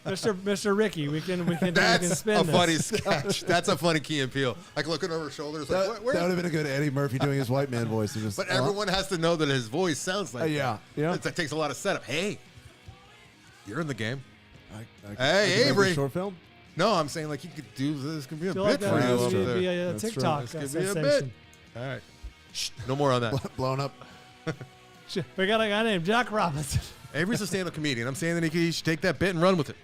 Mr. Ricky, we can That's spin a this. funny sketch. That's a funny Key and Peele. Like looking over his shoulders. Like, That where? would have been a good Eddie Murphy doing his white man voice. He just, But everyone has to know that his voice sounds like yeah, that. yeah. That takes a lot of setup. Hey, you're in the game. I Hey, can make a Avery. short film? No, I'm saying like you could do this. Could be a Feel bit like for you that up would there. be a That's true. TikTok This could be a sensation. bit. All right. Shh, no more on that. Blown up. We got a guy named Jack Robinson. Avery's a stand-up comedian. I'm saying that he should take that bit and run with it.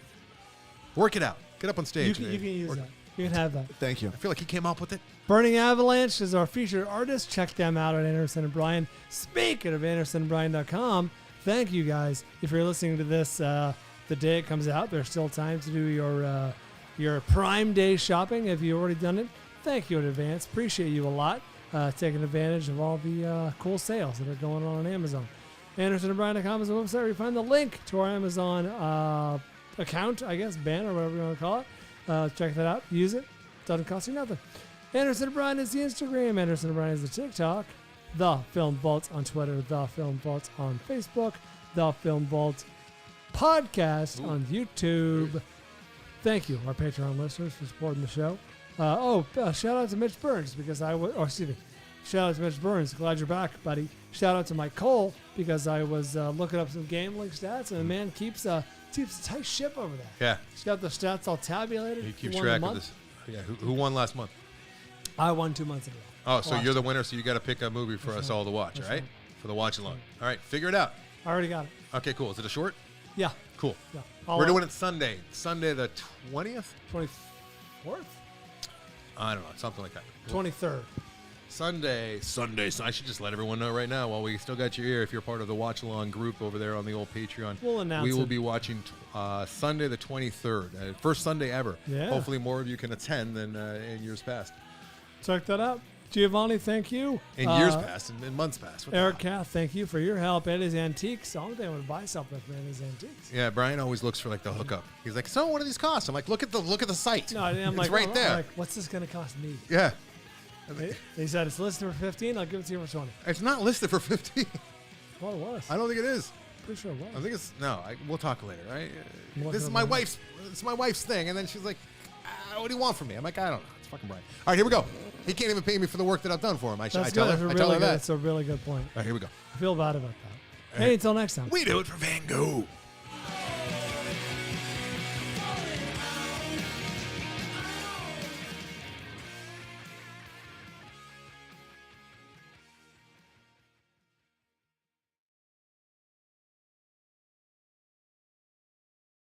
Work it out. Get up on You stage. can Avery. use Work- that. You can have that. Thank you. I feel like he came up with it. Burning Avalanche is our featured artist. Check them out at Anderson and Bryan. Speaking of AndersonandBryan.com, thank you guys. If you're listening to this the day it comes out, there's still time to do your Prime Day shopping. If you've already done it, thank you in advance. Appreciate you a lot taking advantage of all the cool sales that are going on Amazon. AndersonandBryan.com is the website where you find the link to our Amazon account, I guess, ban or whatever you want to call it. Check that out. Use it. Doesn't cost you nothing. Anderson and Bryan is the Instagram. Anderson and Bryan is the TikTok. The Film Vault on Twitter. The Film Vault on Facebook. The Film Vault podcast on YouTube. Thank you, our Patreon listeners, for supporting the show. Shout out to Mitch Burns because shout out to Mitch Burns. Glad you're back, buddy. Shout out to Mike Cole because I was looking up some gambling stats and the man keeps a tight ship over there. Yeah. He's got the stats all tabulated. He keeps Won the track of month. this. Yeah. Who won last month? I won 2 months ago. Oh, so Watched you're the it. winner, so you got to pick a movie for That's us right. all to watch, That's all right? right. For the watch along. All right, figure it out. I already got it. Okay, cool. Is it a short? Yeah. Cool. Yeah. We're doing it Sunday. Sunday the 20th? 24th? I don't know, something like that. 23rd. Sunday. So I should just let everyone know right now while we still got your ear. If you're part of the watch along group over there on the old Patreon, We'll announce we will it. be watching Sunday the 23rd. First Sunday ever. Yeah. Hopefully more of you can attend than in years past. Check that out. Giovanni, thank you. In years past and in months past. What the Eric hell? Kath, thank you for your help. Eddie's Antiques. The only thing I would buy something from Eddie's Antiques. Yeah, Brian always looks for like the hookup. He's like, so what do these cost? I'm like, look at the site. No, I'm it's like, right I'm there. like, what's this going to cost me? Yeah. They said it's listed for 15. I'll give it to you for 20. It's not listed for 15. Well, it was. I don't think it is. Pretty sure it was. I think it's no. We'll talk later, right? We'll This is talk my later. wife's. It's my wife's thing, and then she's like, "What do you want from me?" I'm like, "I don't know. It's fucking Brian." All right, here we go. He can't even pay me for the work that I've done for him. I That's tell good. her. That's I tell her that. That's a really good point. All right, here we go. I feel bad about that. Hey, until next time. We do it for Van Gogh.